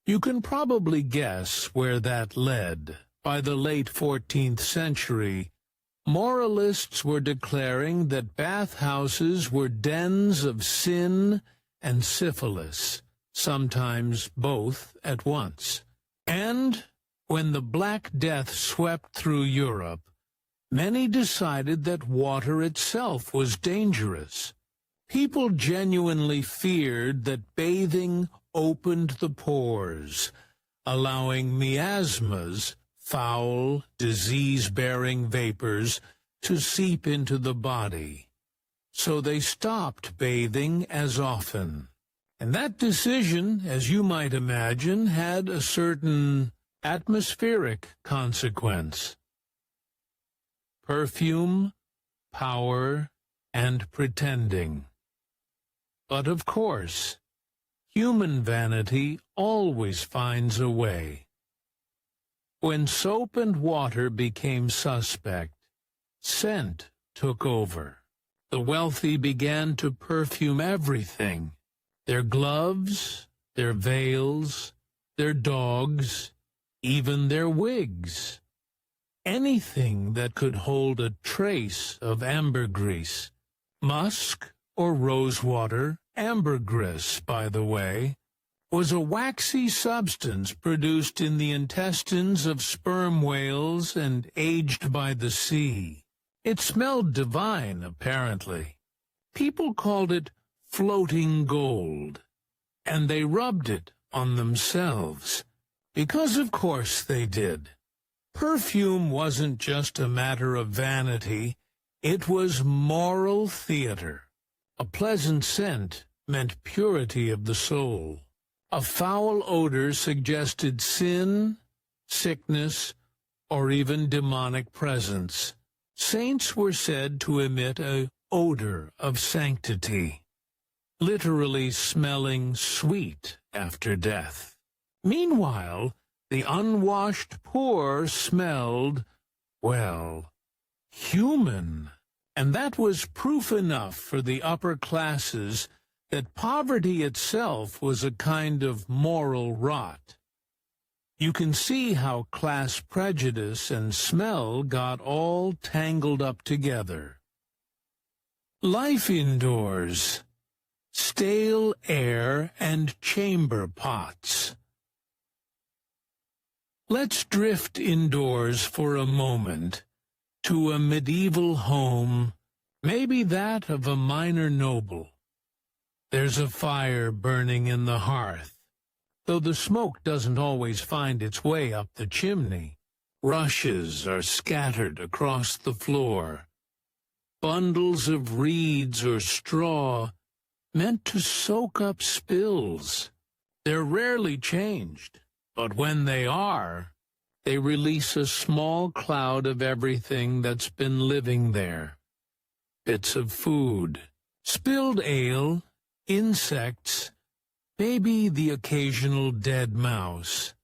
You can probably guess where that led. By the late 14th century, moralists were declaring that bathhouses were dens of sin and syphilis, sometimes both at once. And when the Black Death swept through Europe, many decided that water itself was dangerous. People genuinely feared that bathing opened the pores, allowing miasmas, foul, disease-bearing vapors, to seep into the body. So they stopped bathing as often. And that decision, as you might imagine, had a certain atmospheric consequence. Perfume, power, and pretending. But of course, human vanity always finds a way. When soap and water became suspect, scent took over. The wealthy began to perfume everything: their gloves, their veils, their dogs, even their wigs. Anything that could hold a trace of ambergris. Musk or rosewater, ambergris, by the way, was a waxy substance produced in the intestines of sperm whales and aged by the sea. It smelled divine, apparently. People called it floating gold, and they rubbed it on themselves, because of course they did. Perfume wasn't just a matter of vanity, it was moral theater. A pleasant scent meant purity of the soul. A foul odor suggested sin, sickness, or even demonic presence. Saints were said to emit an odor of sanctity, literally smelling sweet after death. Meanwhile, the unwashed poor smelled, well, human. And that was proof enough for the upper classes that poverty itself was a kind of moral rot. You can see how class prejudice and smell got all tangled up together. Life indoors, stale air and chamber pots. Let's drift indoors for a moment to a medieval home, maybe that of a minor noble. There's a fire burning in the hearth, though the smoke doesn't always find its way up the chimney. Rushes are scattered across the floor. Bundles of reeds or straw meant to soak up spills. They're rarely changed, but when they are, they release a small cloud of everything that's been living there. Bits of food, spilled ale, insects, maybe the occasional dead mouse.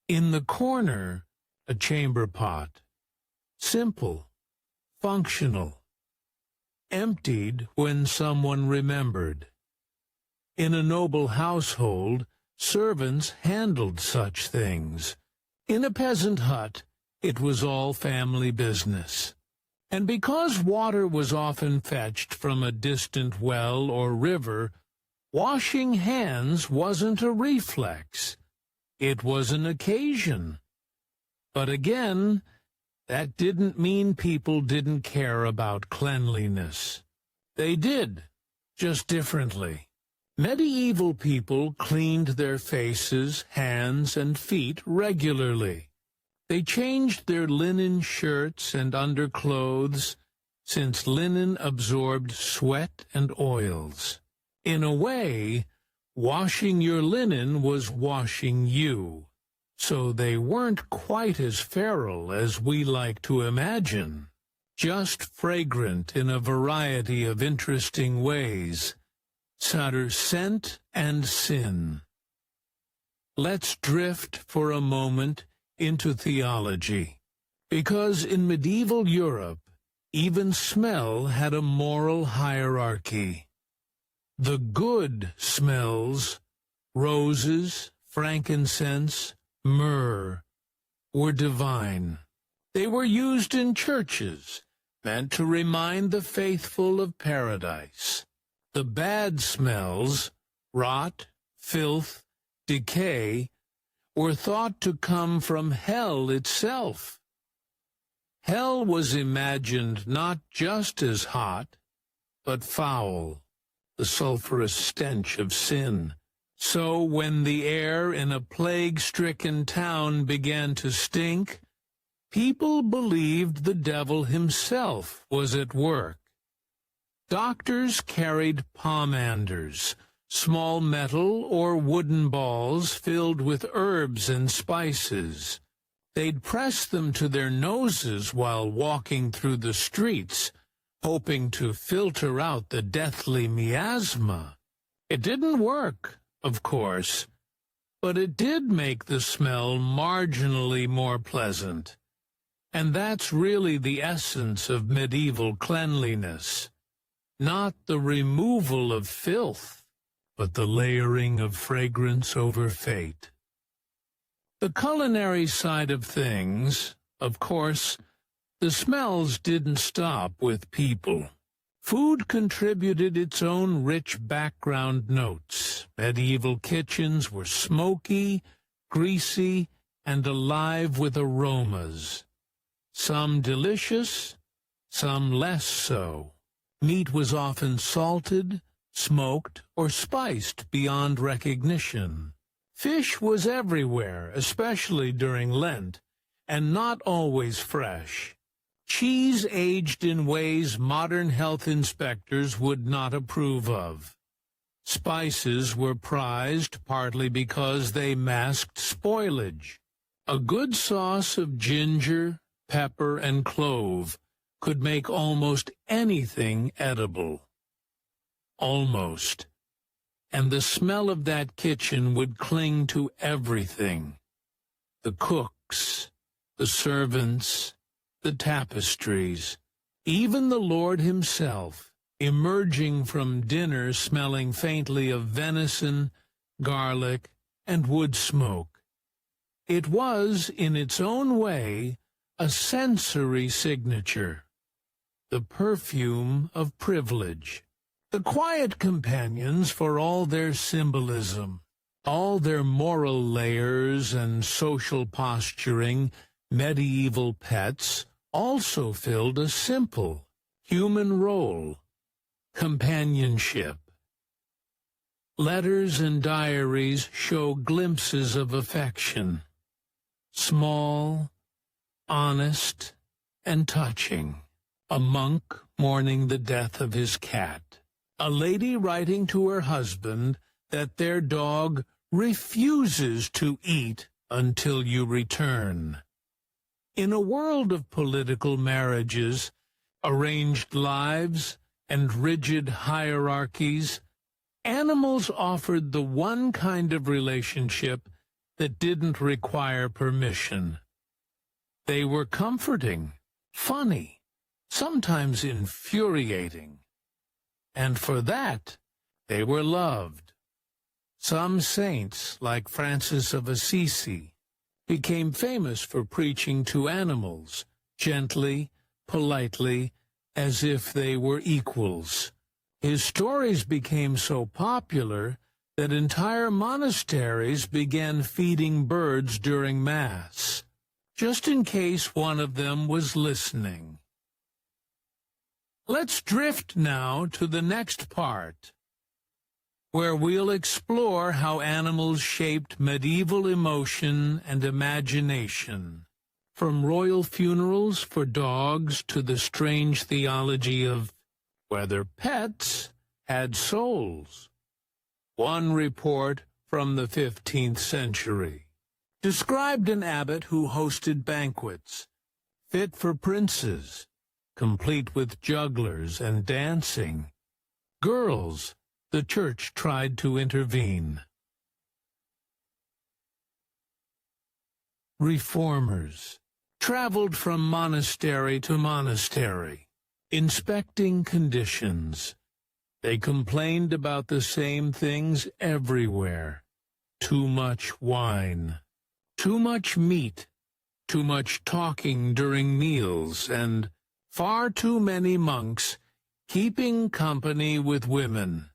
In the corner, a chamber pot. Simple, functional, emptied when someone remembered. In a noble household, servants handled such things. In a peasant hut, it was all family business. And because water was often fetched from a distant well or river, washing hands wasn't a reflex. It was an occasion. But again, that didn't mean people didn't care about cleanliness. They did, just differently. Medieval people cleaned their faces, hands, and feet regularly. They changed their linen shirts and underclothes, since linen absorbed sweat and oils. In a way, washing your linen was washing you, so they weren't quite as feral as we like to imagine, just fragrant in a variety of interesting ways. Sadder scent and sin. Let's drift for a moment into theology, because in medieval Europe, even smell had a moral hierarchy. The good smells, roses, frankincense, myrrh, were divine. They were used in churches, meant to remind the faithful of paradise. The bad smells, rot, filth, decay, were thought to come from hell itself. Hell was imagined not just as hot, but foul, the sulphurous stench of sin. So when the air in a plague-stricken town began to stink, people believed the devil himself was at work. Doctors carried pomanders, small metal or wooden balls filled with herbs and spices. They'd press them to their noses while walking through the streets, hoping to filter out the deathly miasma. It didn't work, of course, but it did make the smell marginally more pleasant. And that's really the essence of medieval cleanliness. Not the removal of filth, but the layering of fragrance over fate. The culinary side of things, of course, the smells didn't stop with people. Food contributed its own rich background notes. Medieval kitchens were smoky, greasy, and alive with aromas. Some delicious, some less so. Meat was often salted, smoked, or spiced beyond recognition. Fish was everywhere, especially during Lent, and not always fresh. Cheese aged in ways modern health inspectors would not approve of. Spices were prized partly because they masked spoilage. A good sauce of ginger, pepper, and clove could make almost anything edible. Almost. And the smell of that kitchen would cling to everything. The cooks, the servants, the tapestries, even the Lord himself, emerging from dinner smelling faintly of venison, garlic, and wood smoke. It was, in its own way, a sensory signature, the perfume of privilege. The quiet companions, for all their symbolism, all their moral layers and social posturing, medieval pets also filled a simple human role: companionship. Letters and diaries show glimpses of affection, small, honest, and touching. A monk mourning the death of his cat. A lady writing to her husband that their dog refuses to eat until you return. In a world of political marriages, arranged lives, and rigid hierarchies, animals offered the one kind of relationship that didn't require permission. They were comforting, funny, sometimes infuriating. And for that, they were loved. Some saints, like Francis of Assisi, became famous for preaching to animals, gently, politely, as if they were equals. His stories became so popular that entire monasteries began feeding birds during Mass, just in case one of them was listening. Let's drift now to the next part, where we'll explore how animals shaped medieval emotion and imagination, from royal funerals for dogs to the strange theology of whether pets had souls. One report from the 15th century described an abbot who hosted banquets, fit for princes, complete with jugglers and dancing. Girls, the church tried to intervene. Reformers traveled from monastery to monastery, inspecting conditions. They complained about the same things everywhere: too much wine, too much meat, too much talking during meals, and far too many monks keeping company with women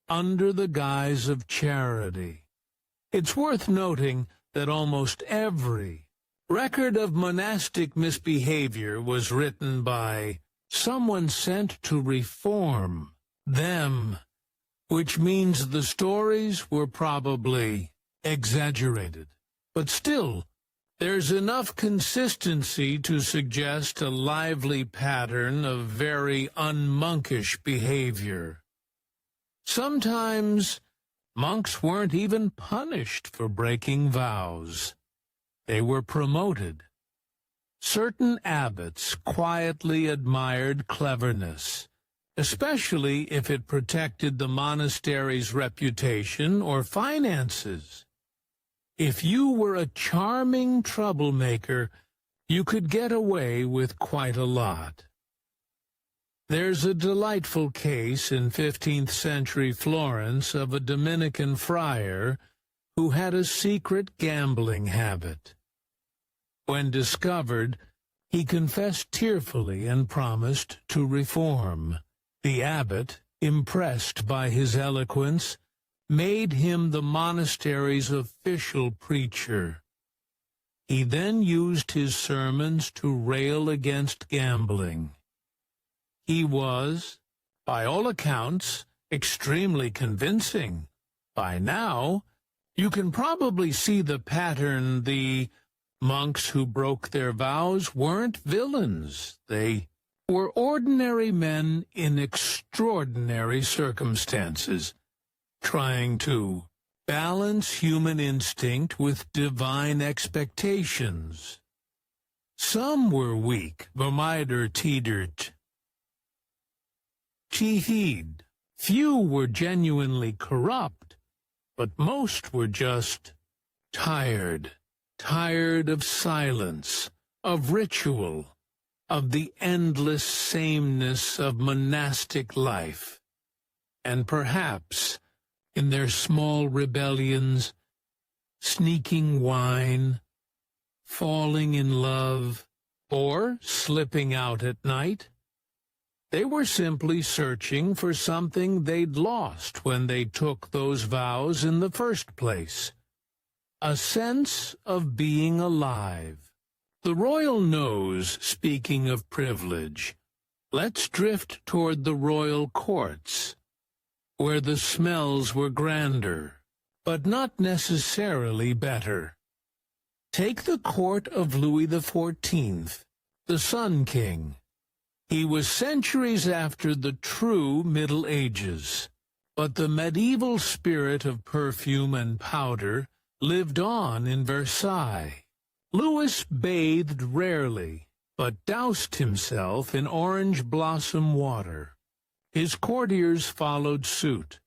under the guise of charity. It's worth noting that almost every record of monastic misbehavior was written by someone sent to reform them, which means the stories were probably exaggerated. But still, there's enough consistency to suggest a lively pattern of very unmonkish behavior. Sometimes monks weren't even punished for breaking vows. They were promoted. Certain abbots quietly admired cleverness, especially if it protected the monastery's reputation or finances. If you were a charming troublemaker, you could get away with quite a lot. There's a delightful case in 15th century Florence of a Dominican friar who had a secret gambling habit. When discovered, he confessed tearfully and promised to reform. The abbot, impressed by his eloquence, made him the monastery's official preacher. He then used his sermons to rail against gambling. He was, By all accounts, extremely convincing. By now, you can probably see the pattern. The monks who broke their vows weren't villains. They were ordinary men in extraordinary circumstances, trying to balance human instinct with divine expectations. Some were weak, bemider teetert, cheated. Few were genuinely corrupt, but most were just tired of silence, of ritual, of the endless sameness of monastic life, and perhaps, in their small rebellions, sneaking wine, falling in love, or slipping out at night. They were simply searching for something they'd lost when they took those vows in the first place. A sense of being alive. The royal knows, speaking of privilege. Let's drift toward the royal courts, where the smells were grander, but not necessarily better. Take the court of Louis XIV, the Sun King. He was centuries after the true Middle Ages, but the medieval spirit of perfume and powder lived on in Versailles. Louis bathed rarely, but doused himself in orange blossom water. His courtiers followed suit,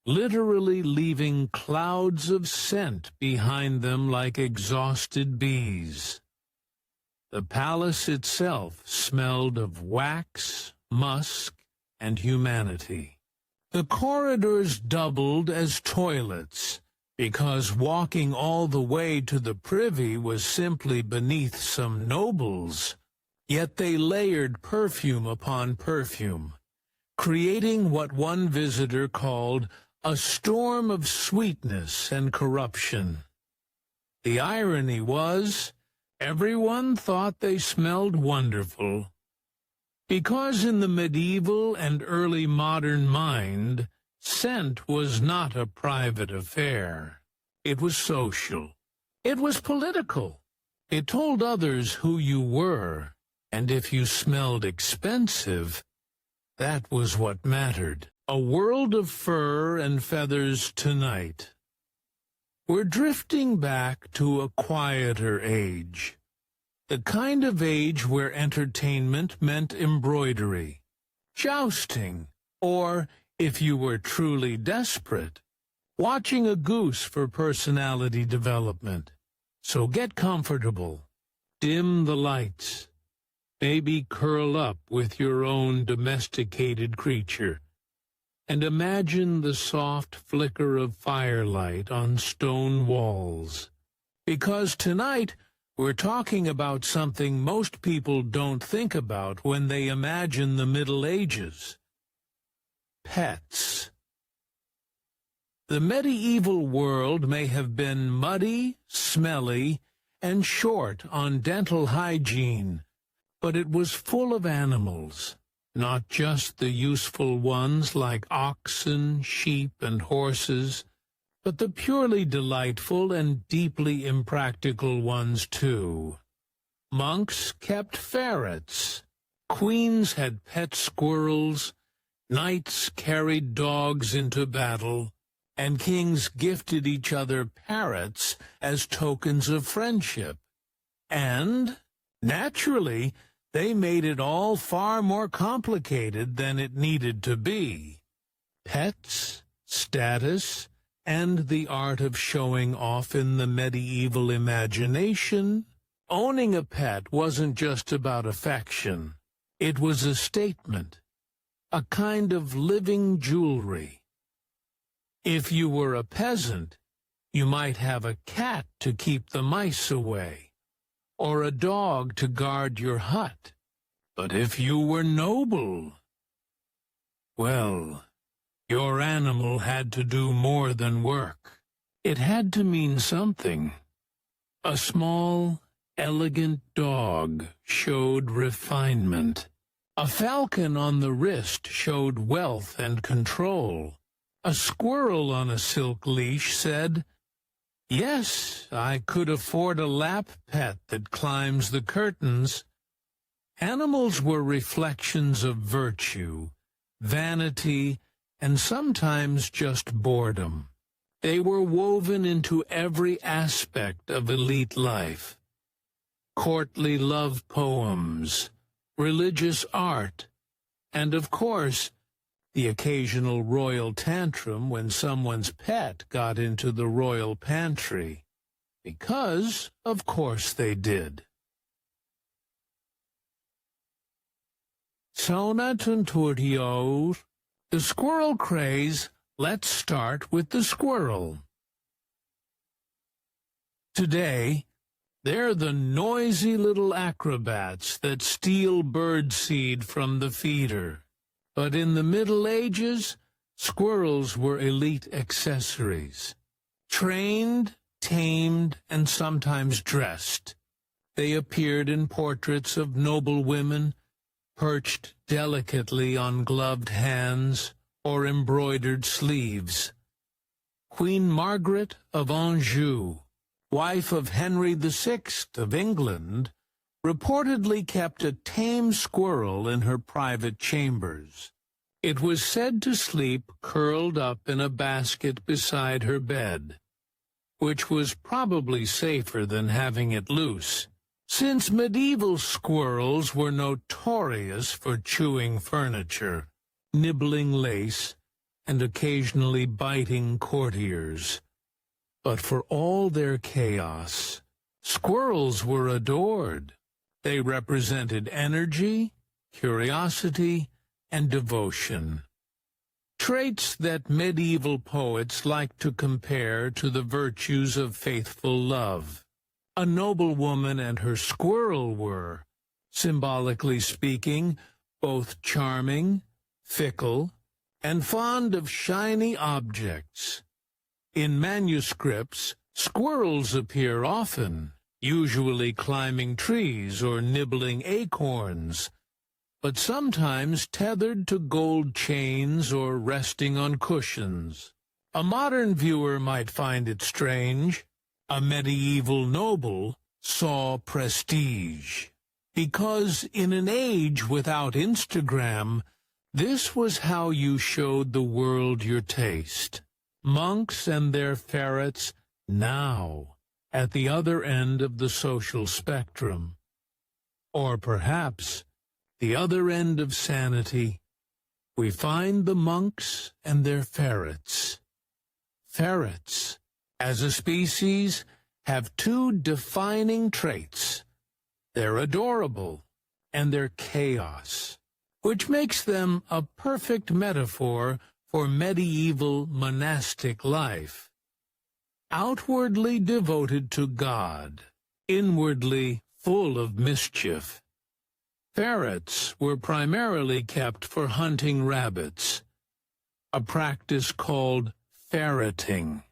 literally leaving clouds of scent behind them like exhausted bees. The palace itself smelled of wax, musk, and humanity. The corridors doubled as toilets, because walking all the way to the privy was simply beneath some nobles. Yet they layered perfume upon perfume, creating what one visitor called a storm of sweetness and corruption. The irony was, everyone thought they smelled wonderful, because in the medieval and early modern mind, scent was not a private affair. It was social. It was political. It told others who you were, and if you smelled expensive, that was what mattered. A world of fur and feathers tonight. We're drifting back to a quieter age, the kind of age where entertainment meant embroidery, jousting, or, if you were truly desperate, watching a goose for personality development. So get comfortable, dim the lights, maybe curl up with your own domesticated creature, and imagine the soft flicker of firelight on stone walls. Because tonight, we're talking about something most people don't think about when they imagine the Middle Ages. Pets. The medieval world may have been muddy, smelly, and short on dental hygiene, but it was full of animals. Not just the useful ones like oxen, sheep, and horses, but the purely delightful and deeply impractical ones too. Monks kept ferrets, queens had pet squirrels, knights carried dogs into battle, and kings gifted each other parrots as tokens of friendship. And, naturally, they made it all far more complicated than it needed to be. Pets, status, and the art of showing off in the medieval imagination. Owning a pet wasn't just about affection. It was a statement, a kind of living jewelry. If you were a peasant, you might have a cat to keep the mice away, or a dog to guard your hut. But if you were noble, well, your animal had to do more than work. It had to mean something. A small, elegant dog showed refinement. A falcon on the wrist showed wealth and control. A squirrel on a silk leash said, "Yes, I could afford a lap pet that climbs the curtains." Animals were reflections of virtue, vanity, and sometimes just boredom. They were woven into every aspect of elite life. Courtly love poems, religious art, and of course, the occasional royal tantrum when someone's pet got into the royal pantry. Because, of course, they did. Sona Tunturtior, the squirrel craze. Let's start with the squirrel. Today, they're the noisy little acrobats that steal birdseed from the feeder. But in the Middle Ages, squirrels were elite accessories. Trained, tamed, and sometimes dressed, they appeared in portraits of noble women, perched delicately on gloved hands or embroidered sleeves. Queen Margaret of Anjou, wife of Henry VI of England, reportedly kept a tame squirrel in her private chambers. It was said to sleep curled up in a basket beside her bed, which was probably safer than having it loose, since medieval squirrels were notorious for chewing furniture, nibbling lace, and occasionally biting courtiers. But for all their chaos, squirrels were adored. They represented energy, curiosity, and devotion. Traits that medieval poets liked to compare to the virtues of faithful love. A noblewoman and her squirrel were, symbolically speaking, both charming, fickle, and fond of shiny objects. In manuscripts, squirrels appear often, usually climbing trees or nibbling acorns, but sometimes tethered to gold chains or resting on cushions. A modern viewer might find it strange. A medieval noble saw prestige, because in an age without Instagram, this was how you showed the world your taste. Monks and their ferrets now at the other end of the social spectrum. Or perhaps the other end of sanity, we find the monks and their ferrets. Ferrets, as a species, have two defining traits. They're adorable, and they're chaos, which makes them a perfect metaphor for medieval monastic life. Outwardly devoted to God, inwardly full of mischief. Ferrets were primarily kept for hunting rabbits, a practice called ferreting.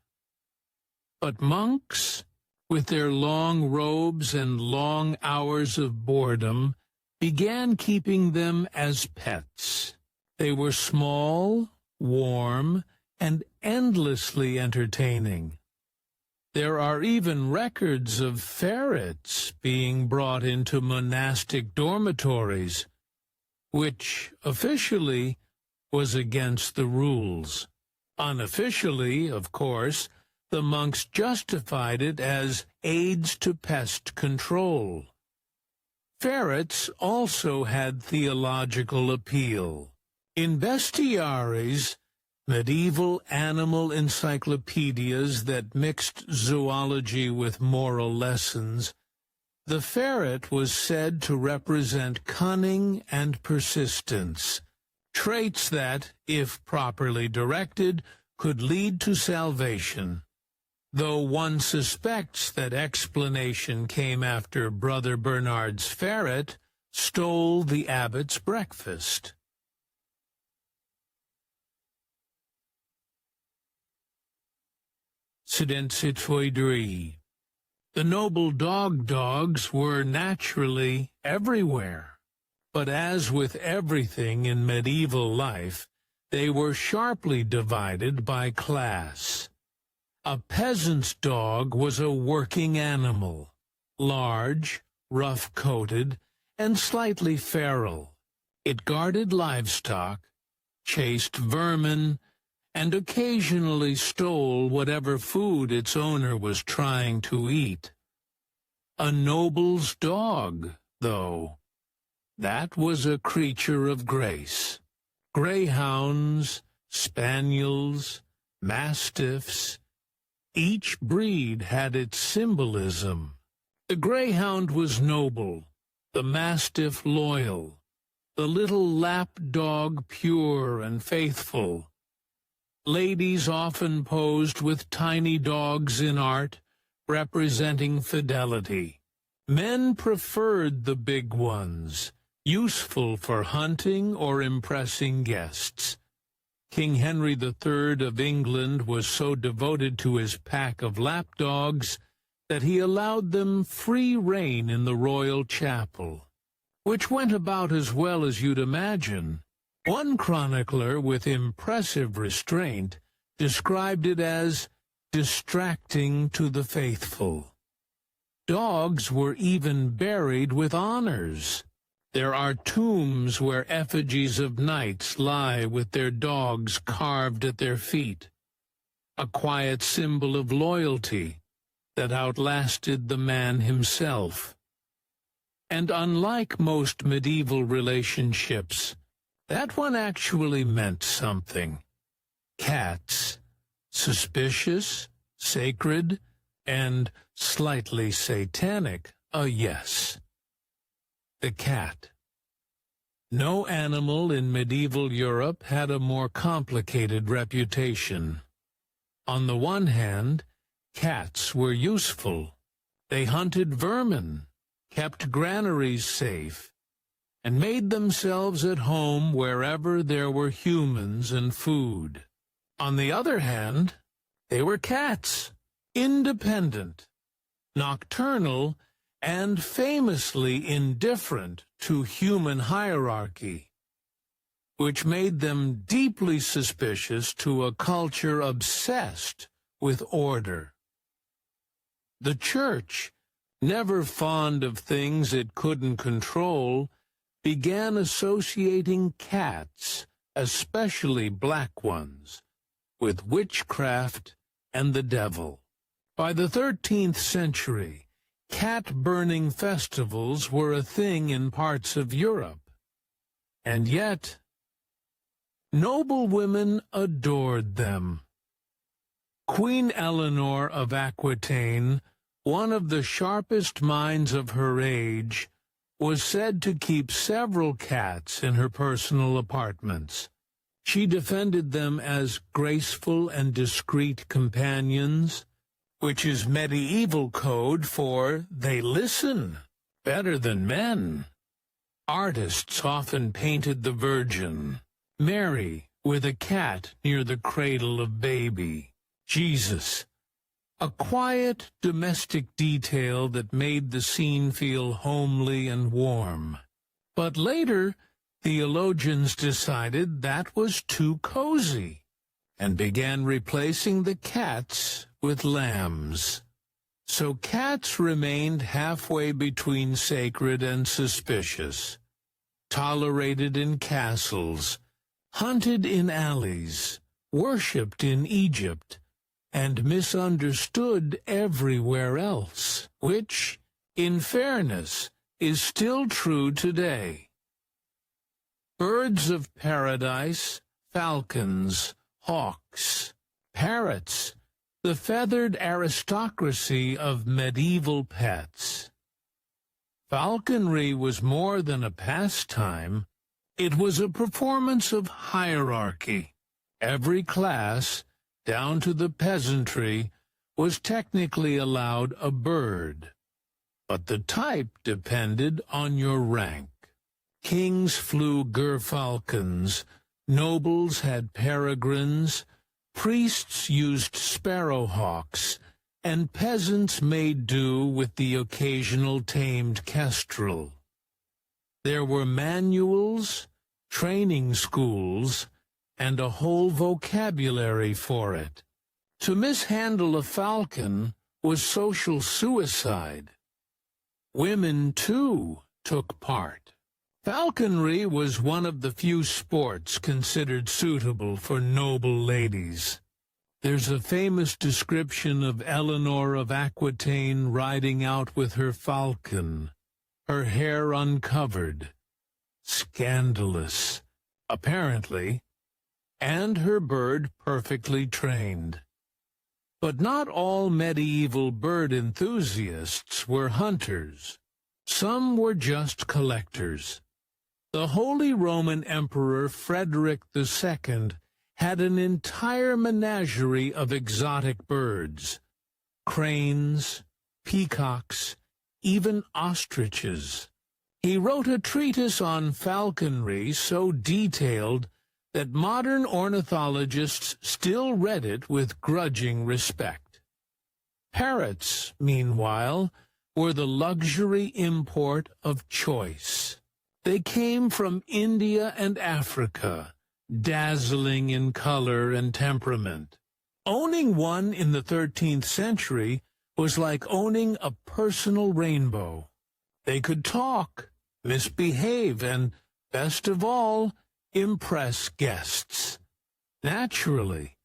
But monks, with their long robes and long hours of boredom, began keeping them as pets. They were small, warm, and endlessly entertaining. There are even records of ferrets being brought into monastic dormitories, which officially was against the rules. Unofficially, of course, the monks justified it as aids to pest control. Ferrets also had theological appeal. In bestiaries, medieval animal encyclopedias that mixed zoology with moral lessons, the ferret was said to represent cunning and persistence, traits that, if properly directed, could lead to salvation. Though one suspects that explanation came after Brother Bernard's ferret stole the abbot's breakfast. The noble dogs were naturally everywhere. But as with everything in medieval life, they were sharply divided by class. A peasant's dog was a working animal, large, rough-coated, and slightly feral. It guarded livestock, chased vermin, and occasionally stole whatever food its owner was trying to eat. A noble's dog, though, that was a creature of grace. Greyhounds, spaniels, mastiffs, each breed had its symbolism. The greyhound was noble, the mastiff loyal, the little lap dog pure and faithful. Ladies often posed with tiny dogs in art, representing fidelity. Men preferred the big ones, useful for hunting or impressing guests. King Henry III of England was so devoted to his pack of lapdogs that he allowed them free rein in the royal chapel, which went about as well as you'd imagine. One chronicler with impressive restraint described it as distracting to the faithful. Dogs were even buried with honors. There are tombs where effigies of knights lie with their dogs carved at their feet, a quiet symbol of loyalty that outlasted the man himself. And unlike most medieval relationships, that one actually meant something. Cats, suspicious, sacred, and slightly satanic, a yes. The cat. No animal in medieval Europe had a more complicated reputation. On the one hand, cats were useful. They hunted vermin, kept granaries safe, and made themselves at home wherever there were humans and food. On the other hand, they were cats, independent, nocturnal, and famously indifferent to human hierarchy, which made them deeply suspicious to a culture obsessed with order. The Church, never fond of things it couldn't control, began associating cats, especially black ones, with witchcraft and the devil. By the 13th century, cat-burning festivals were a thing in parts of Europe. And yet, noble women adored them. Queen Eleanor of Aquitaine, one of the sharpest minds of her age, was said to keep several cats in her personal apartments. She defended them as graceful and discreet companions, which is medieval code for they listen better than men. Artists often painted the Virgin, Mary with a cat near the cradle of baby, Jesus, a quiet domestic detail that made the scene feel homely and warm. But later, theologians decided that was too cozy and began replacing the cats with lambs. So cats remained halfway between sacred and suspicious, tolerated in castles, hunted in alleys, worshipped in Egypt, and misunderstood everywhere else, which, in fairness, is still true today. Birds of paradise, falcons, hawks, parrots, the feathered aristocracy of medieval pets. Falconry was more than a pastime. It was a performance of hierarchy. Every class, down to the peasantry, was technically allowed a bird, but the type depended on your rank. Kings flew gerfalcons, nobles had peregrines, priests used sparrowhawks, and peasants made do with the occasional tamed kestrel. There were manuals, training schools, and a whole vocabulary for it. To mishandle a falcon was social suicide. Women, too, took part. Falconry was one of the few sports considered suitable for noble ladies. There's a famous description of Eleanor of Aquitaine riding out with her falcon, her hair uncovered, scandalous, apparently, and her bird perfectly trained. But not all medieval bird enthusiasts were hunters. Some were just collectors. The Holy Roman Emperor Frederick II had an entire menagerie of exotic birds, cranes, peacocks, even ostriches. He wrote a treatise on falconry so detailed that modern ornithologists still read it with grudging respect. Parrots, meanwhile, were the luxury import of choice. They came from India and Africa, dazzling in color and temperament. Owning one in the 13th century was like owning a personal rainbow. They could talk, misbehave, and, best of all, impress guests. Naturally,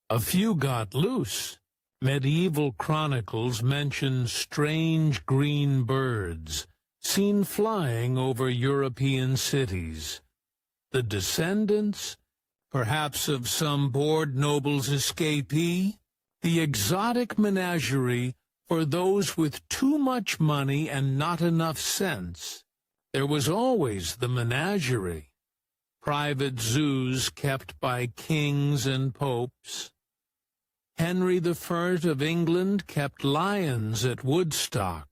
a few got loose. Medieval chronicles mention strange green birds seen flying over European cities. The descendants, perhaps of some bored noble's escapee, the exotic menagerie for those with too much money and not enough sense. There was always the menagerie, private zoos kept by kings and popes. Henry I of England kept lions at Woodstock.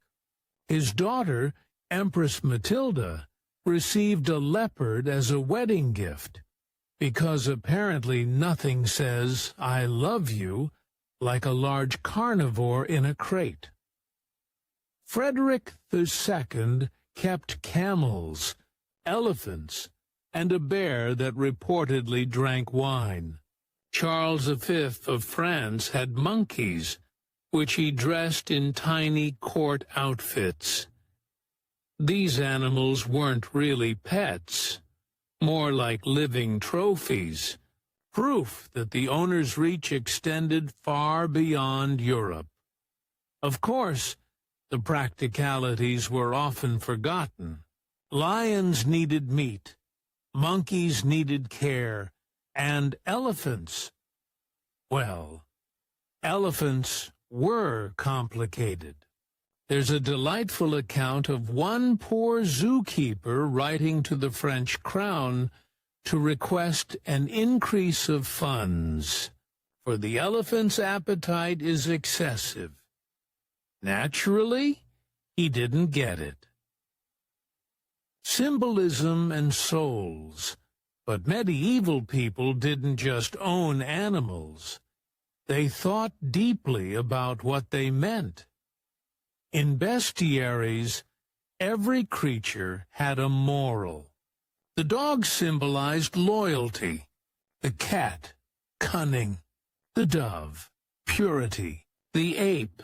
His daughter, Empress Matilda, received a leopard as a wedding gift, because apparently nothing says, "I love you," like a large carnivore in a crate. Frederick II kept camels, elephants, and a bear that reportedly drank wine. Charles V of France had monkeys, which he dressed in tiny court outfits. These animals weren't really pets, more like living trophies, proof that the owner's reach extended far beyond Europe. Of course, the practicalities were often forgotten. Lions needed meat, monkeys needed care, and elephants, well, elephants were complicated. There's a delightful account of one poor zookeeper writing to the French crown to request an increase of funds, for the elephant's appetite is excessive. Naturally, he didn't get it. Symbolism and souls. But medieval people didn't just own animals. They thought deeply about what they meant. In bestiaries, every creature had a moral. The dog symbolized loyalty, the cat, cunning, the dove, purity, the ape,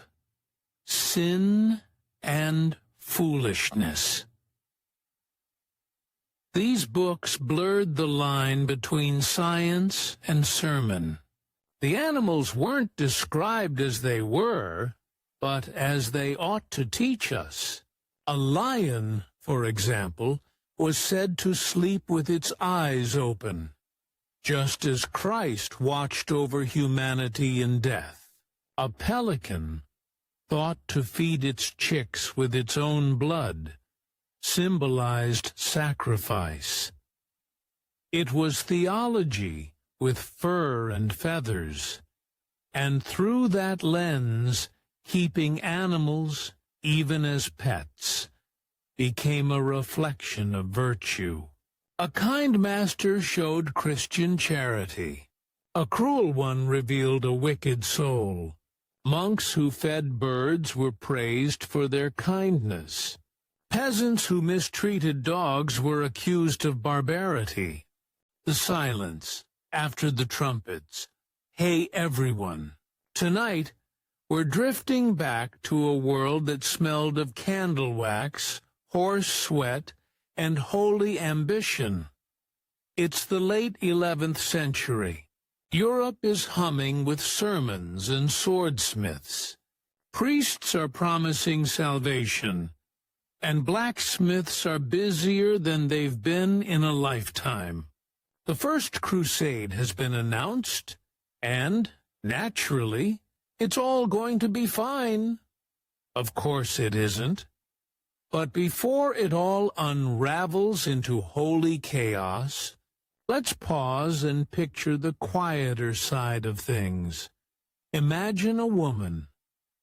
sin and foolishness. These books blurred the line between science and sermon. The animals weren't described as they were, but as they ought to teach us. A lion, for example, was said to sleep with its eyes open, just as Christ watched over humanity in death. A pelican, thought to feed its chicks with its own blood, symbolized sacrifice. It was theology with fur and feathers, and through that lens, keeping animals, even as pets, became a reflection of virtue. A kind master showed Christian charity. A cruel one revealed a wicked soul. Monks who fed birds were praised for their kindness. Peasants who mistreated dogs were accused of barbarity. The silence after the trumpets. Hey, everyone. Tonight, we're drifting back to a world that smelled of candle wax, horse sweat, and holy ambition. It's the late 11th century. Europe is humming with sermons and swordsmiths. Priests are promising salvation, and blacksmiths are busier than they've been in a lifetime. The First Crusade has been announced, and, naturally, it's all going to be fine. Of course it isn't. But before it all unravels into holy chaos, let's pause and picture the quieter side of things. Imagine a woman,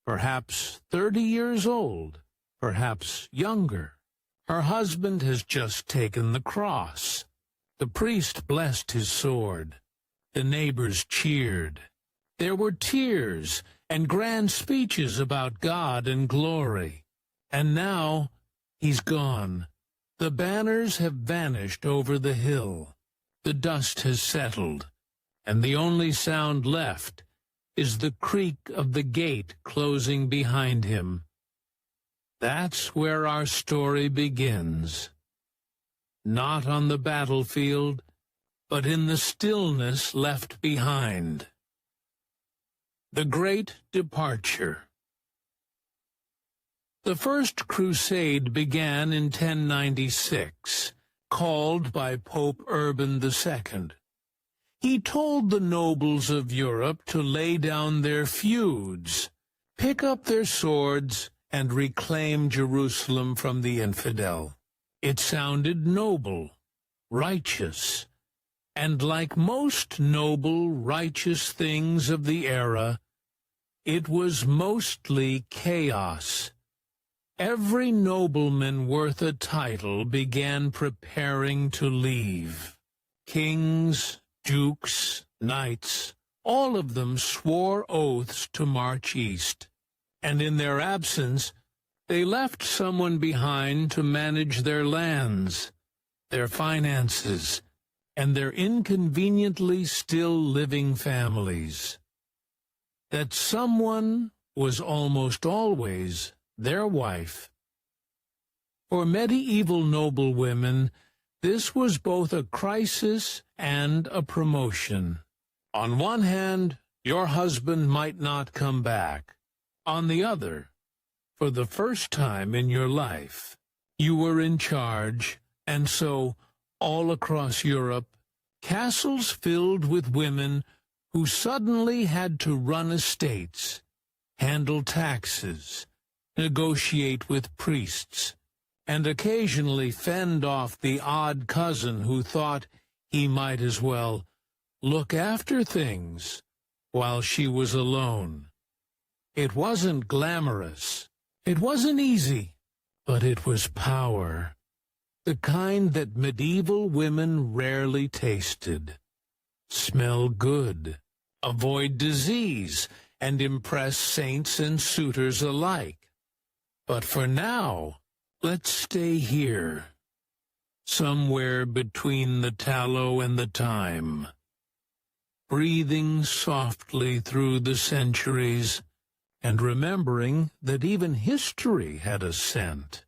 perhaps 30 years old, perhaps younger. Her husband has just taken the cross. The priest blessed his sword. The neighbors cheered. There were tears and grand speeches about God and glory. And now he's gone. The banners have vanished over the hill. The dust has settled, and the only sound left is the creak of the gate closing behind him. That's where our story begins. Not on the battlefield, but in the stillness left behind. The Great Departure. The First Crusade began in 1096, called by Pope Urban II. He told the nobles of Europe to lay down their feuds, pick up their swords, and reclaim Jerusalem from the infidel. It sounded noble, righteous, and like most noble, righteous things of the era, it was mostly chaos. Every nobleman worth a title began preparing to leave. Kings, dukes, knights, all of them swore oaths to march east, and in their absence, they left someone behind to manage their lands, their finances, and their inconveniently still living families. That someone was almost always their wife. For medieval noblewomen, this was both a crisis and a promotion. On one hand, your husband might not come back. On the other, for the first time in your life, you were in charge, and so, all across Europe, castles filled with women who suddenly had to run estates, handle taxes, negotiate with priests, and occasionally fend off the odd cousin who thought he might as well look after things while she was alone. It wasn't glamorous. It wasn't easy, but it was power, the kind that medieval women rarely tasted. Smell good, avoid disease, and impress saints and suitors alike. But for now, let's stay here, somewhere between the tallow and the thyme, breathing softly through the centuries, and remembering that even history had a scent.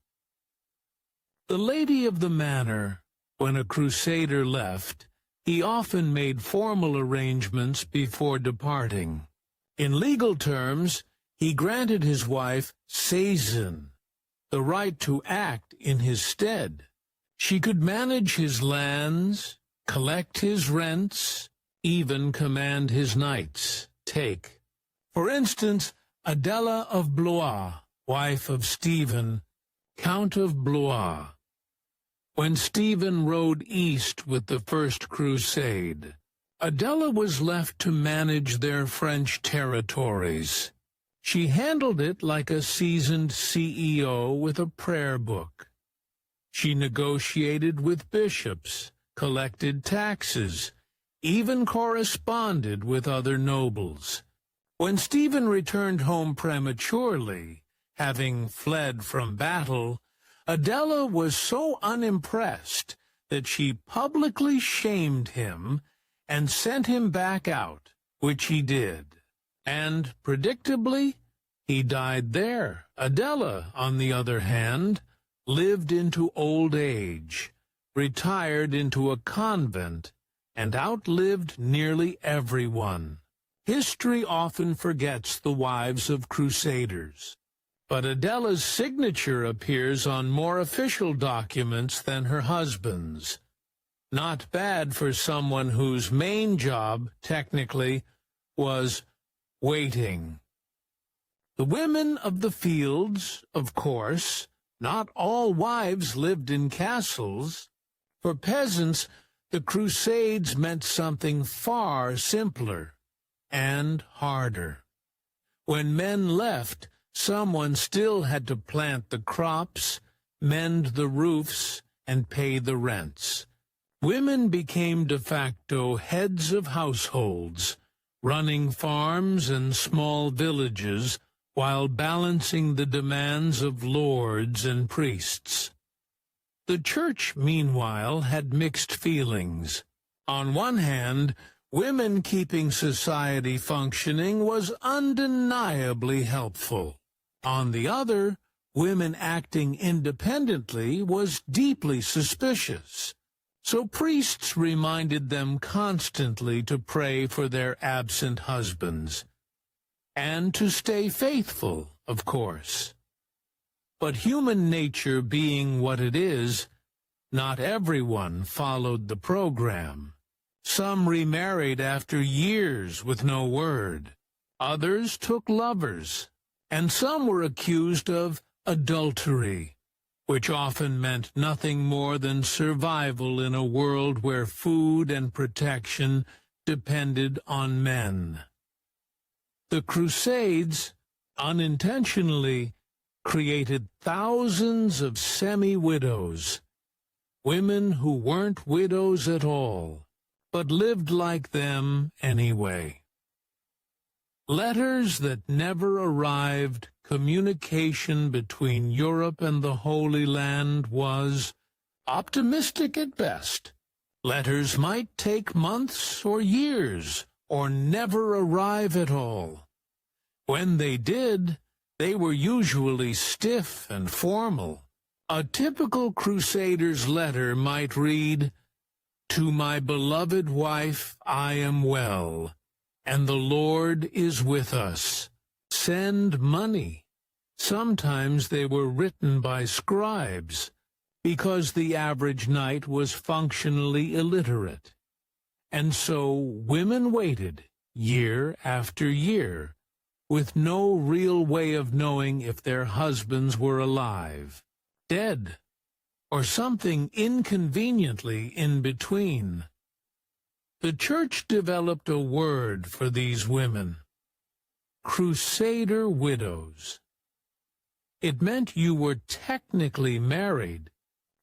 The lady of the manor, when a crusader left, he often made formal arrangements before departing. In legal terms, he granted his wife seisin, the right to act in his stead. She could manage his lands, collect his rents, even command his knights. Take, for instance, Adela of Blois, wife of Stephen, Count of Blois. When Stephen rode east with the First Crusade, Adela was left to manage their French territories. She handled it like a seasoned CEO with a prayer book. She negotiated with bishops, collected taxes, even corresponded with other nobles. When Stephen returned home prematurely, having fled from battle, Adela was so unimpressed that she publicly shamed him and sent him back out, which he did. And, predictably, he died there. Adela, on the other hand, lived into old age, retired into a convent, and outlived nearly everyone. History often forgets the wives of crusaders, but Adela's signature appears on more official documents than her husband's. Not bad for someone whose main job, technically, was waiting. The women of the fields, of course. Not all wives lived in castles. For peasants, the Crusades meant something far simpler and harder. When men left, someone still had to plant the crops, mend the roofs, and pay the rents. Women became de facto heads of households, running farms and small villages while balancing the demands of lords and priests. The church, meanwhile, had mixed feelings. On one hand, women keeping society functioning was undeniably helpful. On the other, women acting independently was deeply suspicious. So priests reminded them constantly to pray for their absent husbands, and to stay faithful, of course. But human nature being what it is, not everyone followed the program. Some remarried after years with no word. Others took lovers, and some were accused of adultery, which often meant nothing more than survival in a world where food and protection depended on men. The Crusades, unintentionally, created thousands of semi-widows, women who weren't widows at all, but lived like them anyway. Letters that never arrived, communication between Europe and the Holy Land was optimistic at best. Letters might take months or years, or never arrive at all. When they did, they were usually stiff and formal. A typical crusader's letter might read, "To my beloved wife I am well, and the Lord is with us. Send money." Sometimes they were written by scribes, because the average knight was functionally illiterate. And so women waited, year after year, with no real way of knowing if their husbands were alive, dead, or something inconveniently in between. The church developed a word for these women: crusader widows. It meant you were technically married,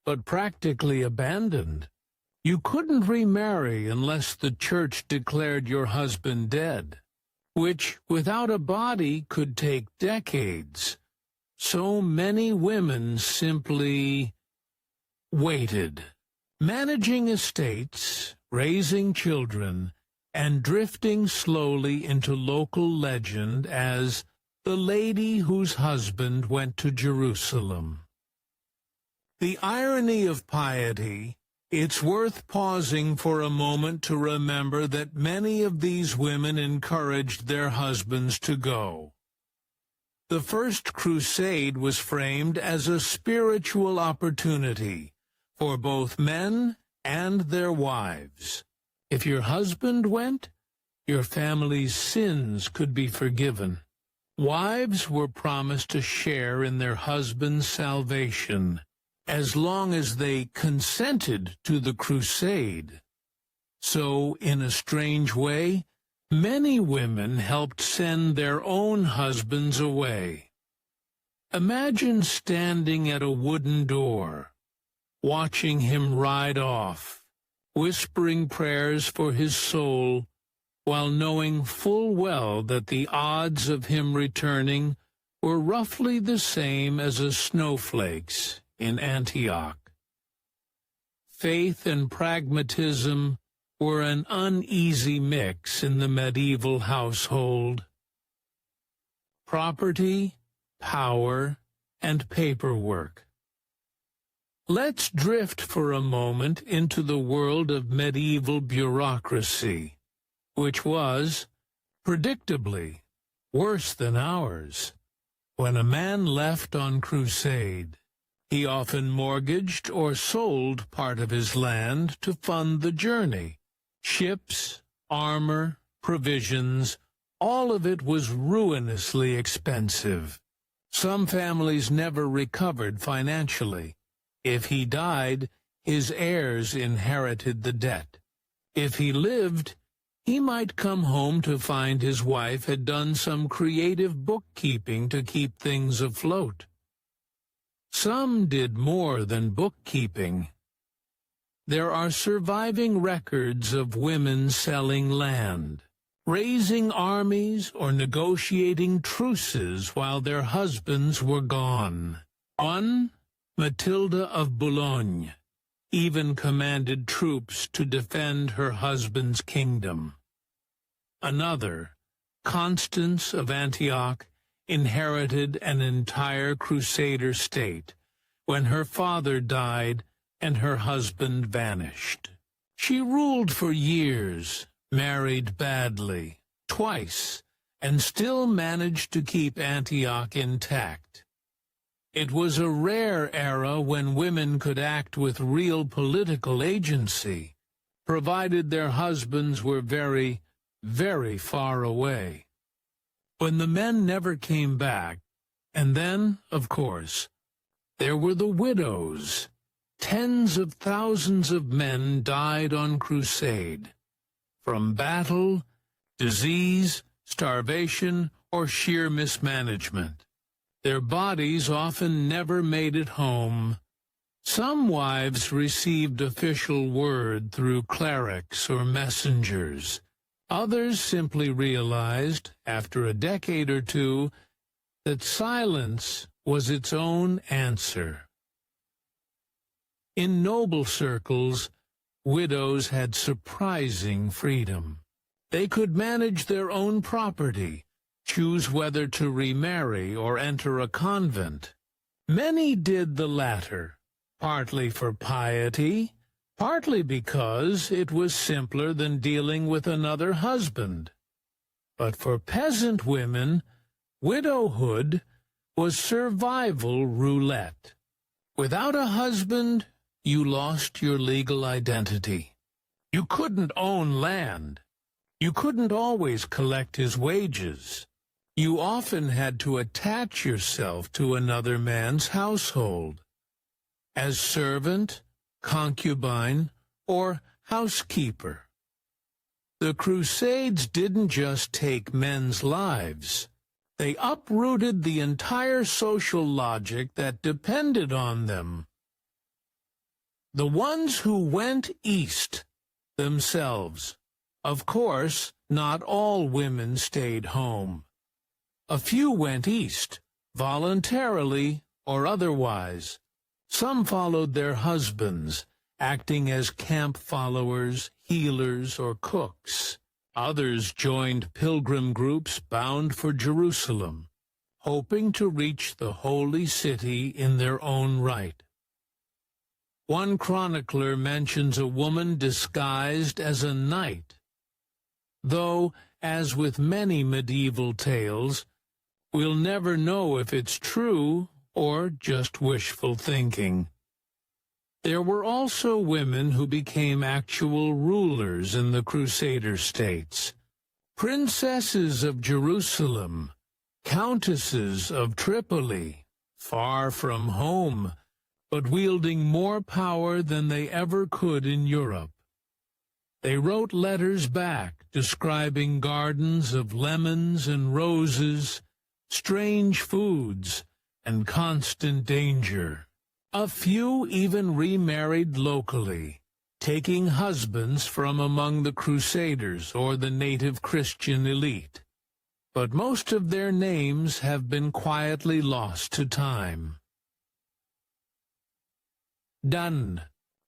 but practically abandoned. You couldn't remarry unless the church declared your husband dead, which, without a body, could take decades. So many women simply waited, managing estates, raising children, and drifting slowly into local legend as the lady whose husband went to Jerusalem. The irony of piety. It's worth pausing for a moment to remember that many of these women encouraged their husbands to go. The First Crusade was framed as a spiritual opportunity for both men and their wives. If your husband went, your family's sins could be forgiven. Wives were promised a share in their husband's salvation, as long as they consented to the crusade. So, in a strange way, many women helped send their own husbands away. Imagine standing at a wooden door, watching him ride off, whispering prayers for his soul, while knowing full well that the odds of him returning were roughly the same as a snowflake's in Antioch. Faith and pragmatism were an uneasy mix in the medieval household. Property, power, and paperwork. Let's drift for a moment into the world of medieval bureaucracy, which was, predictably, worse than ours. When a man left on crusade, he often mortgaged or sold part of his land to fund the journey. Ships, armor, provisions, all of it was ruinously expensive. Some families never recovered financially. If he died, his heirs inherited the debt. If he lived, he might come home to find his wife had done some creative bookkeeping to keep things afloat. Some did more than bookkeeping. There are surviving records of women selling land, raising armies, or negotiating truces while their husbands were gone. One, Matilda of Boulogne, even commanded troops to defend her husband's kingdom. Another, Constance of Antioch, inherited an entire crusader state when her father died and her husband vanished. She ruled for years, married badly, twice, and still managed to keep Antioch intact. It was a rare era when women could act with real political agency, provided their husbands were very, very far away. When the men never came back, and then, of course, there were the widows. Tens of thousands of men died on crusade, from battle, disease, starvation, or sheer mismanagement. Their bodies often never made it home. Some wives received official word through clerics or messengers. Others simply realized, after a decade or two, that silence was its own answer. In noble circles, widows had surprising freedom. They could manage their own property, choose whether to remarry or enter a convent. Many did the latter, partly for piety, partly because it was simpler than dealing with another husband. But for peasant women, widowhood was survival roulette. Without a husband, you lost your legal identity. You couldn't own land. You couldn't always collect his wages. You often had to attach yourself to another man's household, as servant, concubine, or housekeeper. The Crusades didn't just take men's lives. They uprooted the entire social logic that depended on them. The ones who went east themselves. Of course, not all women stayed home. A few went east, voluntarily or otherwise. Some followed their husbands, acting as camp followers, healers, or cooks. Others joined pilgrim groups bound for Jerusalem, hoping to reach the holy city in their own right. One chronicler mentions a woman disguised as a knight. Though, as with many medieval tales, we'll never know if it's true or just wishful thinking. There were also women who became actual rulers in the Crusader states. Princesses of Jerusalem, countesses of Tripoli, far from home, but wielding more power than they ever could in Europe. They wrote letters back describing gardens of lemons and roses, strange foods, and constant danger. A few even remarried locally, taking husbands from among the Crusaders or the native Christian elite. But most of their names have been quietly lost to time. Done.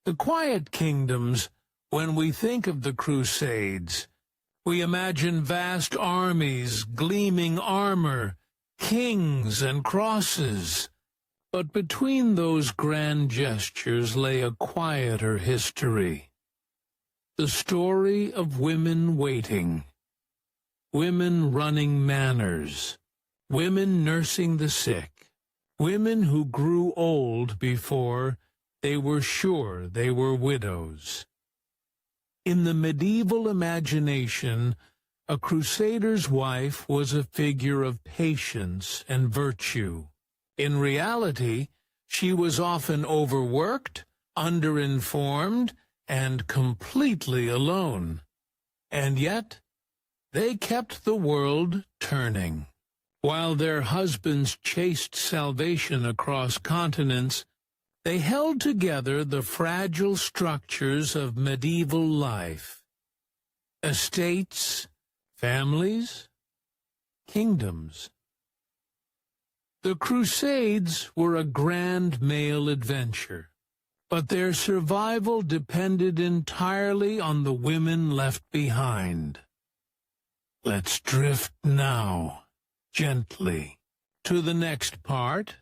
The quiet kingdoms, when we think of the Crusades, we imagine vast armies, gleaming armor, kings and crosses. But between those grand gestures lay a quieter history. The story of women waiting, women running manors, women nursing the sick, women who grew old before they were sure they were widows. In the medieval imagination, a crusader's wife was a figure of patience and virtue. In reality, she was often overworked, underinformed, and completely alone. And yet, they kept the world turning. While their husbands chased salvation across continents, they held together the fragile structures of medieval life. Estates, families, kingdoms. The Crusades were a grand male adventure, but their survival depended entirely on the women left behind. Let's drift now, gently, to the next part,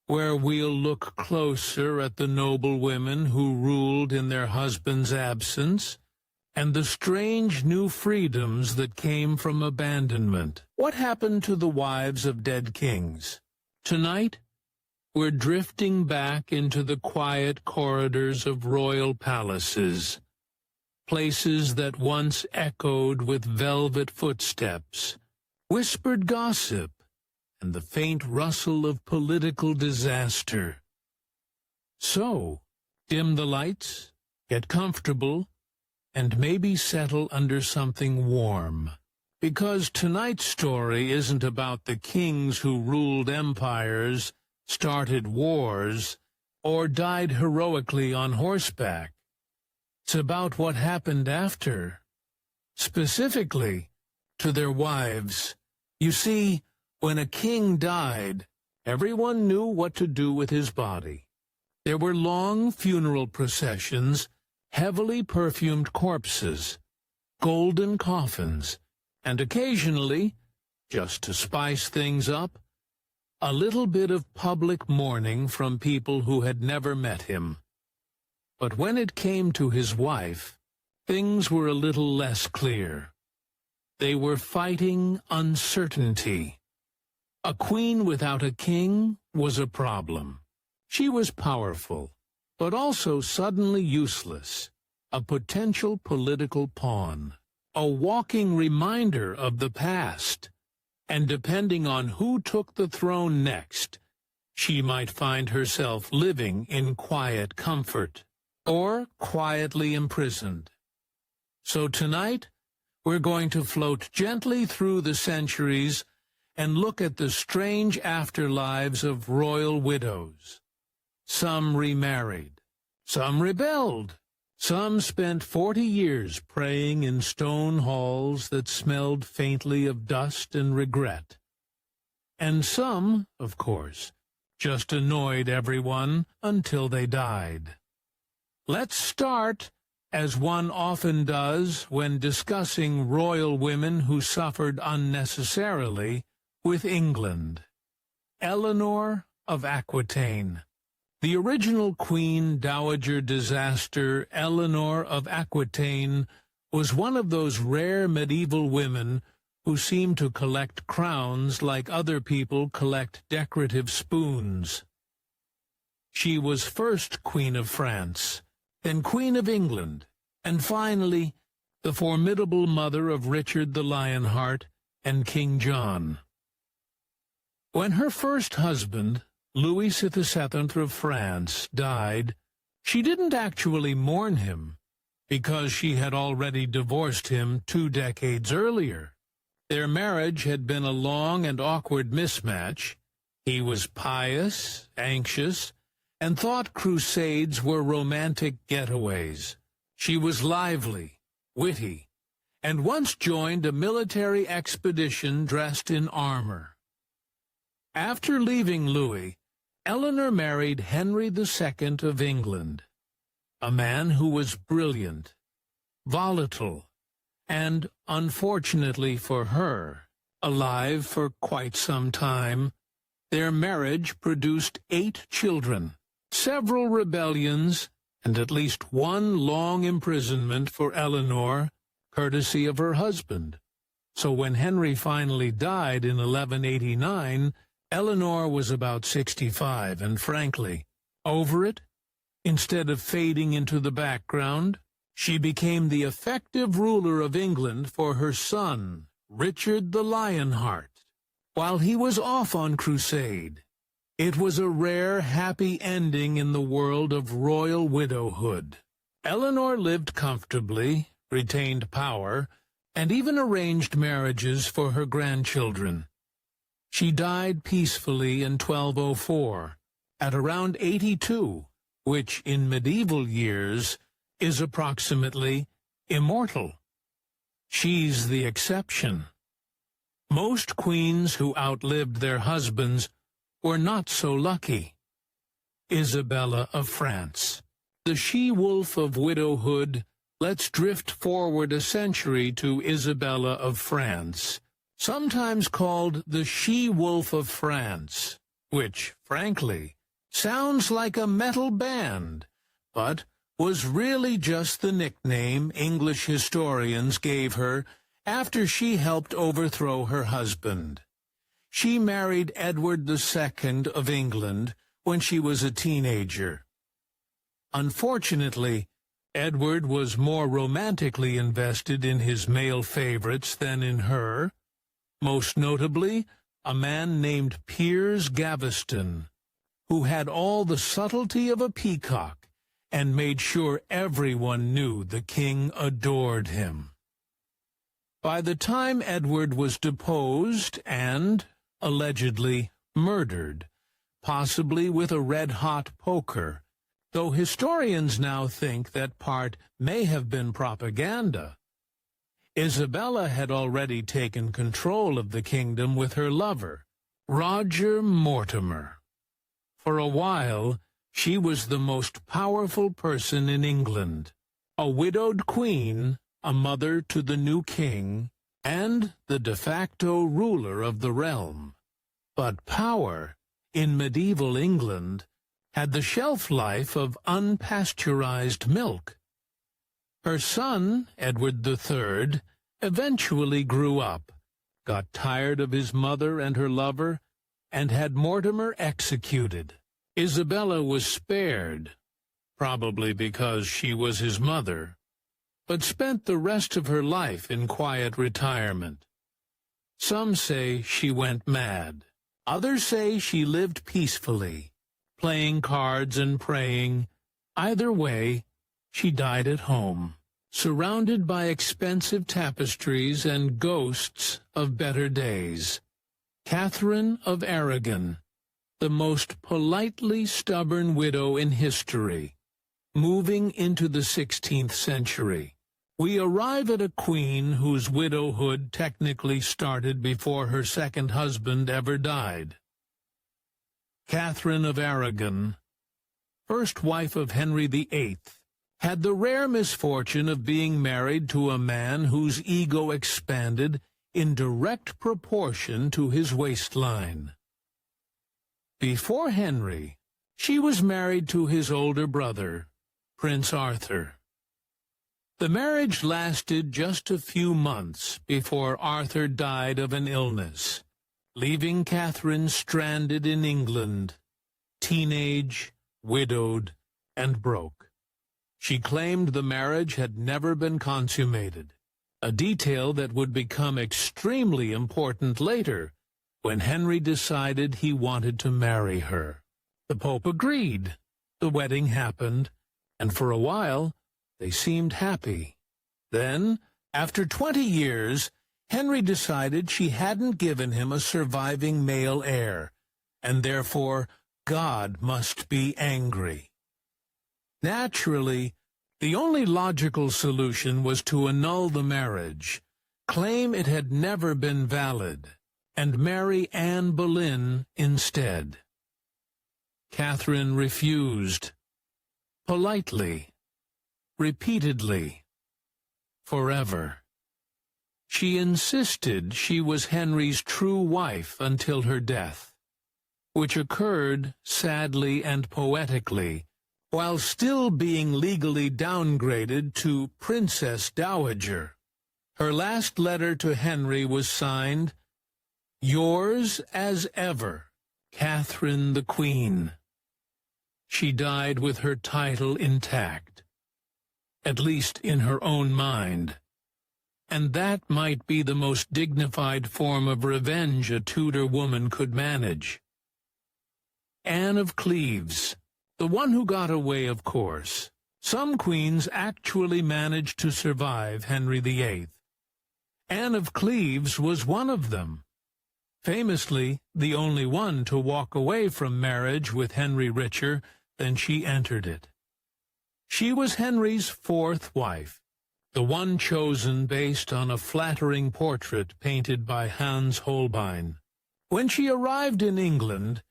where we'll look closer at the noble women who ruled in their husbands' absence, and the strange new freedoms that came from abandonment. What happened to the wives of dead kings? Tonight, we're drifting back into the quiet corridors of royal palaces, places that once echoed with velvet footsteps, whispered gossip, and the faint rustle of political disaster. So, dim the lights, get comfortable, and maybe settle under something warm. Because tonight's story isn't about the kings who ruled empires, started wars, or died heroically on horseback. It's about what happened after, specifically to their wives. You see, when a king died, everyone knew what to do with his body. There were long funeral processions, heavily perfumed corpses, golden coffins, and occasionally, just to spice things up, a little bit of public mourning from people who had never met him. But when it came to his wife, things were a little less clear. They were fighting uncertainty. A queen without a king was a problem. She was powerful, but also suddenly useless, a potential political pawn, a walking reminder of the past. And depending on who took the throne next, she might find herself living in quiet comfort, or quietly imprisoned. So tonight, we're going to float gently through the centuries and look at the strange afterlives of royal widows. Some remarried, some rebelled, some spent 40 years praying in stone halls that smelled faintly of dust and regret. And some, of course, just annoyed everyone until they died. Let's start, as one often does when discussing royal women who suffered unnecessarily, with England. Eleanor of Aquitaine. The original Queen Dowager Disaster, Eleanor of Aquitaine, was one of those rare medieval women who seemed to collect crowns like other people collect decorative spoons. She was first Queen of France, then Queen of England, and finally the formidable mother of Richard the Lionheart and King John. When her first husband, Louis XVII of France, died, she didn't actually mourn him, because she had already divorced him 2 decades earlier. Their marriage had been a long and awkward mismatch. He was pious, anxious, and thought crusades were romantic getaways. She was lively, witty, and once joined a military expedition dressed in armor. After leaving Louis, Eleanor married Henry II of England, a man who was brilliant, volatile, and, unfortunately for her, alive for quite some time. Their marriage produced 8 children, several rebellions, and at least one long imprisonment for Eleanor, courtesy of her husband. So when Henry finally died in 1189, Eleanor was about 65, and frankly, over it. Instead of fading into the background, she became the effective ruler of England for her son, Richard the Lionheart, while he was off on crusade. It was a rare, happy ending in the world of royal widowhood. Eleanor lived comfortably, retained power, and even arranged marriages for her grandchildren. She died peacefully in 1204, at around 82, which in medieval years is approximately immortal. She's the exception. Most queens who outlived their husbands were not so lucky. Isabella of France, the she-wolf of widowhood. Let's drift forward a century to Isabella of France, sometimes called the she-wolf of France, which, frankly, sounds like a metal band, but was really just the nickname English historians gave her after she helped overthrow her husband. She married Edward II of England when she was a teenager. Unfortunately, Edward was more romantically invested in his male favorites than in her, most notably a man named Piers Gaveston, who had all the subtlety of a peacock and made sure everyone knew the king adored him. By the time Edward was deposed and, allegedly, murdered, possibly with a red-hot poker, though historians now think that part may have been propaganda, Isabella had already taken control of the kingdom with her lover, Roger Mortimer. For a while, she was the most powerful person in England, a widowed queen, a mother to the new king, and the de facto ruler of the realm. But power, in medieval England, had the shelf life of unpasteurized milk. Her son, Edward III, eventually grew up, got tired of his mother and her lover, and had Mortimer executed. Isabella was spared, probably because she was his mother, but spent the rest of her life in quiet retirement. Some say she went mad. Others say she lived peacefully, playing cards and praying. Either way, she died at home, surrounded by expensive tapestries and ghosts of better days. Catherine of Aragon, the most politely stubborn widow in history, moving into the 16th century. We arrive at a queen whose widowhood technically started before her second husband ever died. Catherine of Aragon, first wife of Henry VIII, had the rare misfortune of being married to a man whose ego expanded in direct proportion to his waistline. Before Henry, she was married to his older brother, Prince Arthur. The marriage lasted just a few months before Arthur died of an illness, leaving Catherine stranded in England, teenage, widowed, and broke. She claimed the marriage had never been consummated, a detail that would become extremely important later when Henry decided he wanted to marry her. The Pope agreed. The wedding happened, and for a while they seemed happy. Then, after 20 years, Henry decided she hadn't given him a surviving male heir, and therefore God must be angry. Naturally, the only logical solution was to annul the marriage, claim it had never been valid, and marry Anne Boleyn instead. Catherine refused. Politely. Repeatedly. Forever. She insisted she was Henry's true wife until her death, which occurred, sadly and poetically, while still being legally downgraded to Princess Dowager. Her last letter to Henry was signed, "Yours as ever, Catherine the Queen." She died with her title intact, at least in her own mind. And that might be the most dignified form of revenge a Tudor woman could manage. Anne of Cleves, the one who got away, of course. Some queens actually managed to survive Henry VIII. Anne of Cleves was one of them. Famously, the only one to walk away from marriage with Henry richer than she entered it. She was Henry's fourth wife, the one chosen based on a flattering portrait painted by Hans Holbein. When she arrived in England,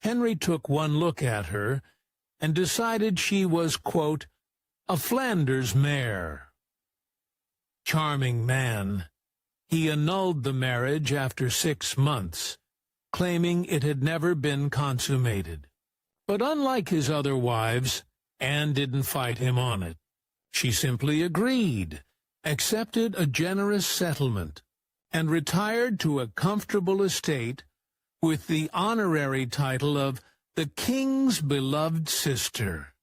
Henry took one look at her and decided she was, quote, a Flanders mare. Charming man. He annulled the marriage after 6 months, claiming it had never been consummated. But unlike his other wives, Anne didn't fight him on it. She simply agreed, accepted a generous settlement, and retired to a comfortable estate with the honorary title of the King's beloved sister.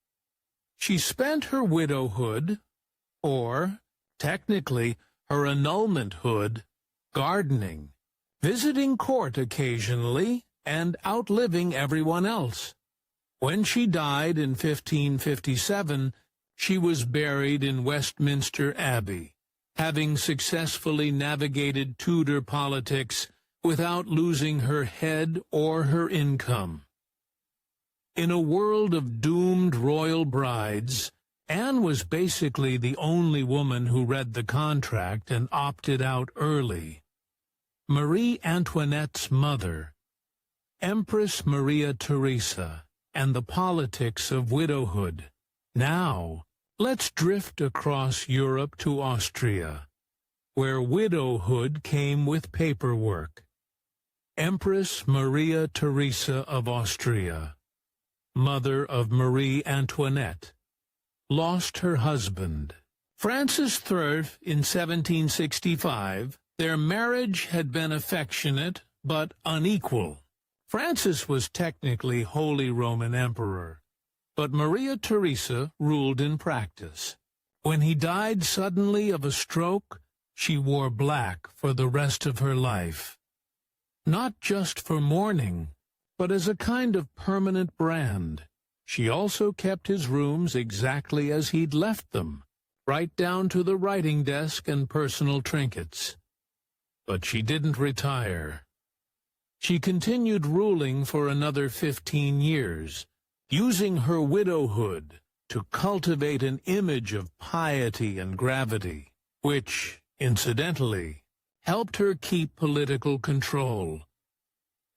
She spent her widowhood, or, technically, her annulmenthood, gardening, visiting court occasionally, and outliving everyone else. When she died in 1557, she was buried in Westminster Abbey, having successfully navigated Tudor politics without losing her head or her income. In a world of doomed royal brides, Anne was basically the only woman who read the contract and opted out early. Marie Antoinette's mother, Empress Maria Theresa, and the politics of widowhood. Now, let's drift across Europe to Austria, where widowhood came with paperwork. Empress Maria Theresa of Austria, mother of Marie Antoinette, lost her husband. Francis III in 1765, their marriage had been affectionate but unequal. Francis was technically Holy Roman Emperor, but Maria Theresa ruled in practice. When he died suddenly of a stroke, she wore black for the rest of her life. Not just for mourning, but as a kind of permanent brand. She also kept his rooms exactly as he'd left them, right down to the writing desk and personal trinkets. But she didn't retire. She continued ruling for another 15 years, using her widowhood to cultivate an image of piety and gravity, which, incidentally, helped her keep political control.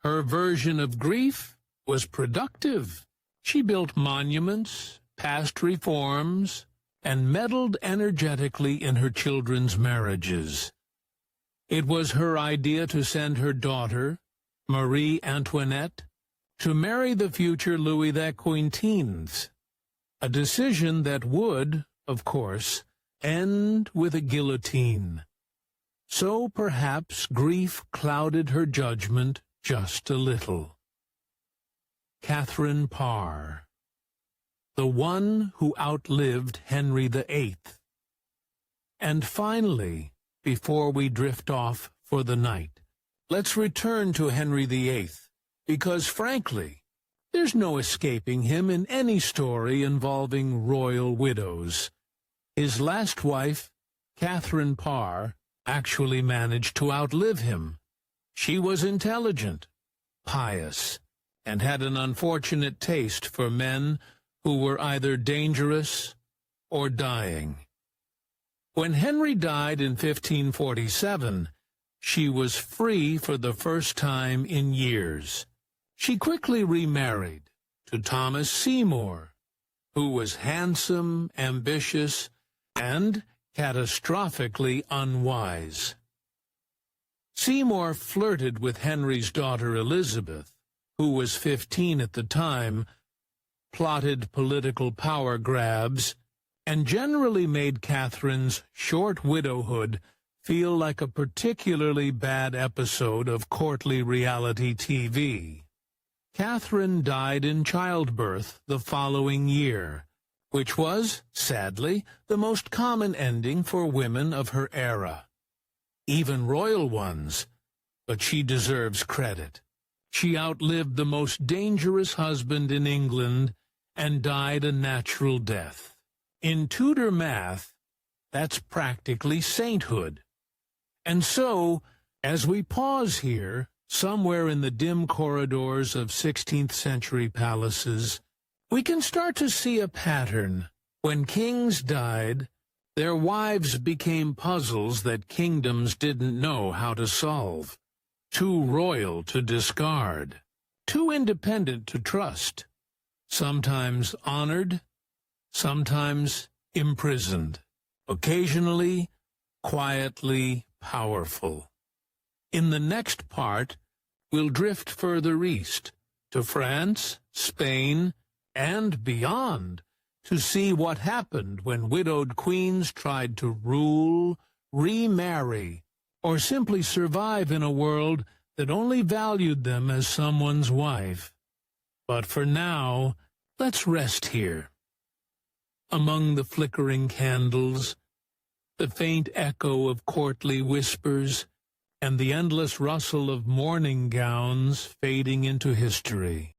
Her version of grief was productive. She built monuments, passed reforms, and meddled energetically in her children's marriages. It was her idea to send her daughter, Marie Antoinette, to marry the future Louis XIV, a decision that would, of course, end with a guillotine. So perhaps grief clouded her judgment just a little. Catherine Parr, the one who outlived Henry VIII. And finally, before we drift off for the night, let's return to Henry VIII, because frankly, there's no escaping him in any story involving royal widows. His last wife, Catherine Parr, actually managed to outlive him. She was intelligent, pious, and had an unfortunate taste for men who were either dangerous or dying. When Henry died in 1547, she was free for the first time in years. She quickly remarried to Thomas Seymour, who was handsome, ambitious, and catastrophically unwise. Seymour flirted with Henry's daughter Elizabeth, who was 15 at the time, plotted political power grabs, and generally made Catherine's short widowhood feel like a particularly bad episode of courtly reality TV. Catherine died in childbirth the following year, which was, sadly, the most common ending for women of her era. Even royal ones, but she deserves credit. She outlived the most dangerous husband in England and died a natural death. In Tudor math, that's practically sainthood. And so, as we pause here, somewhere in the dim corridors of 16th-century palaces, we can start to see a pattern. When kings died, their wives became puzzles that kingdoms didn't know how to solve. Too royal to discard, too independent to trust, sometimes honored, sometimes imprisoned, occasionally quietly powerful. In the next part, we'll drift further east, to France, Spain, and beyond, to see what happened when widowed queens tried to rule, remarry, or simply survive in a world that only valued them as someone's wife. But for now, let's rest here. Among the flickering candles, the faint echo of courtly whispers, and the endless rustle of mourning gowns fading into history.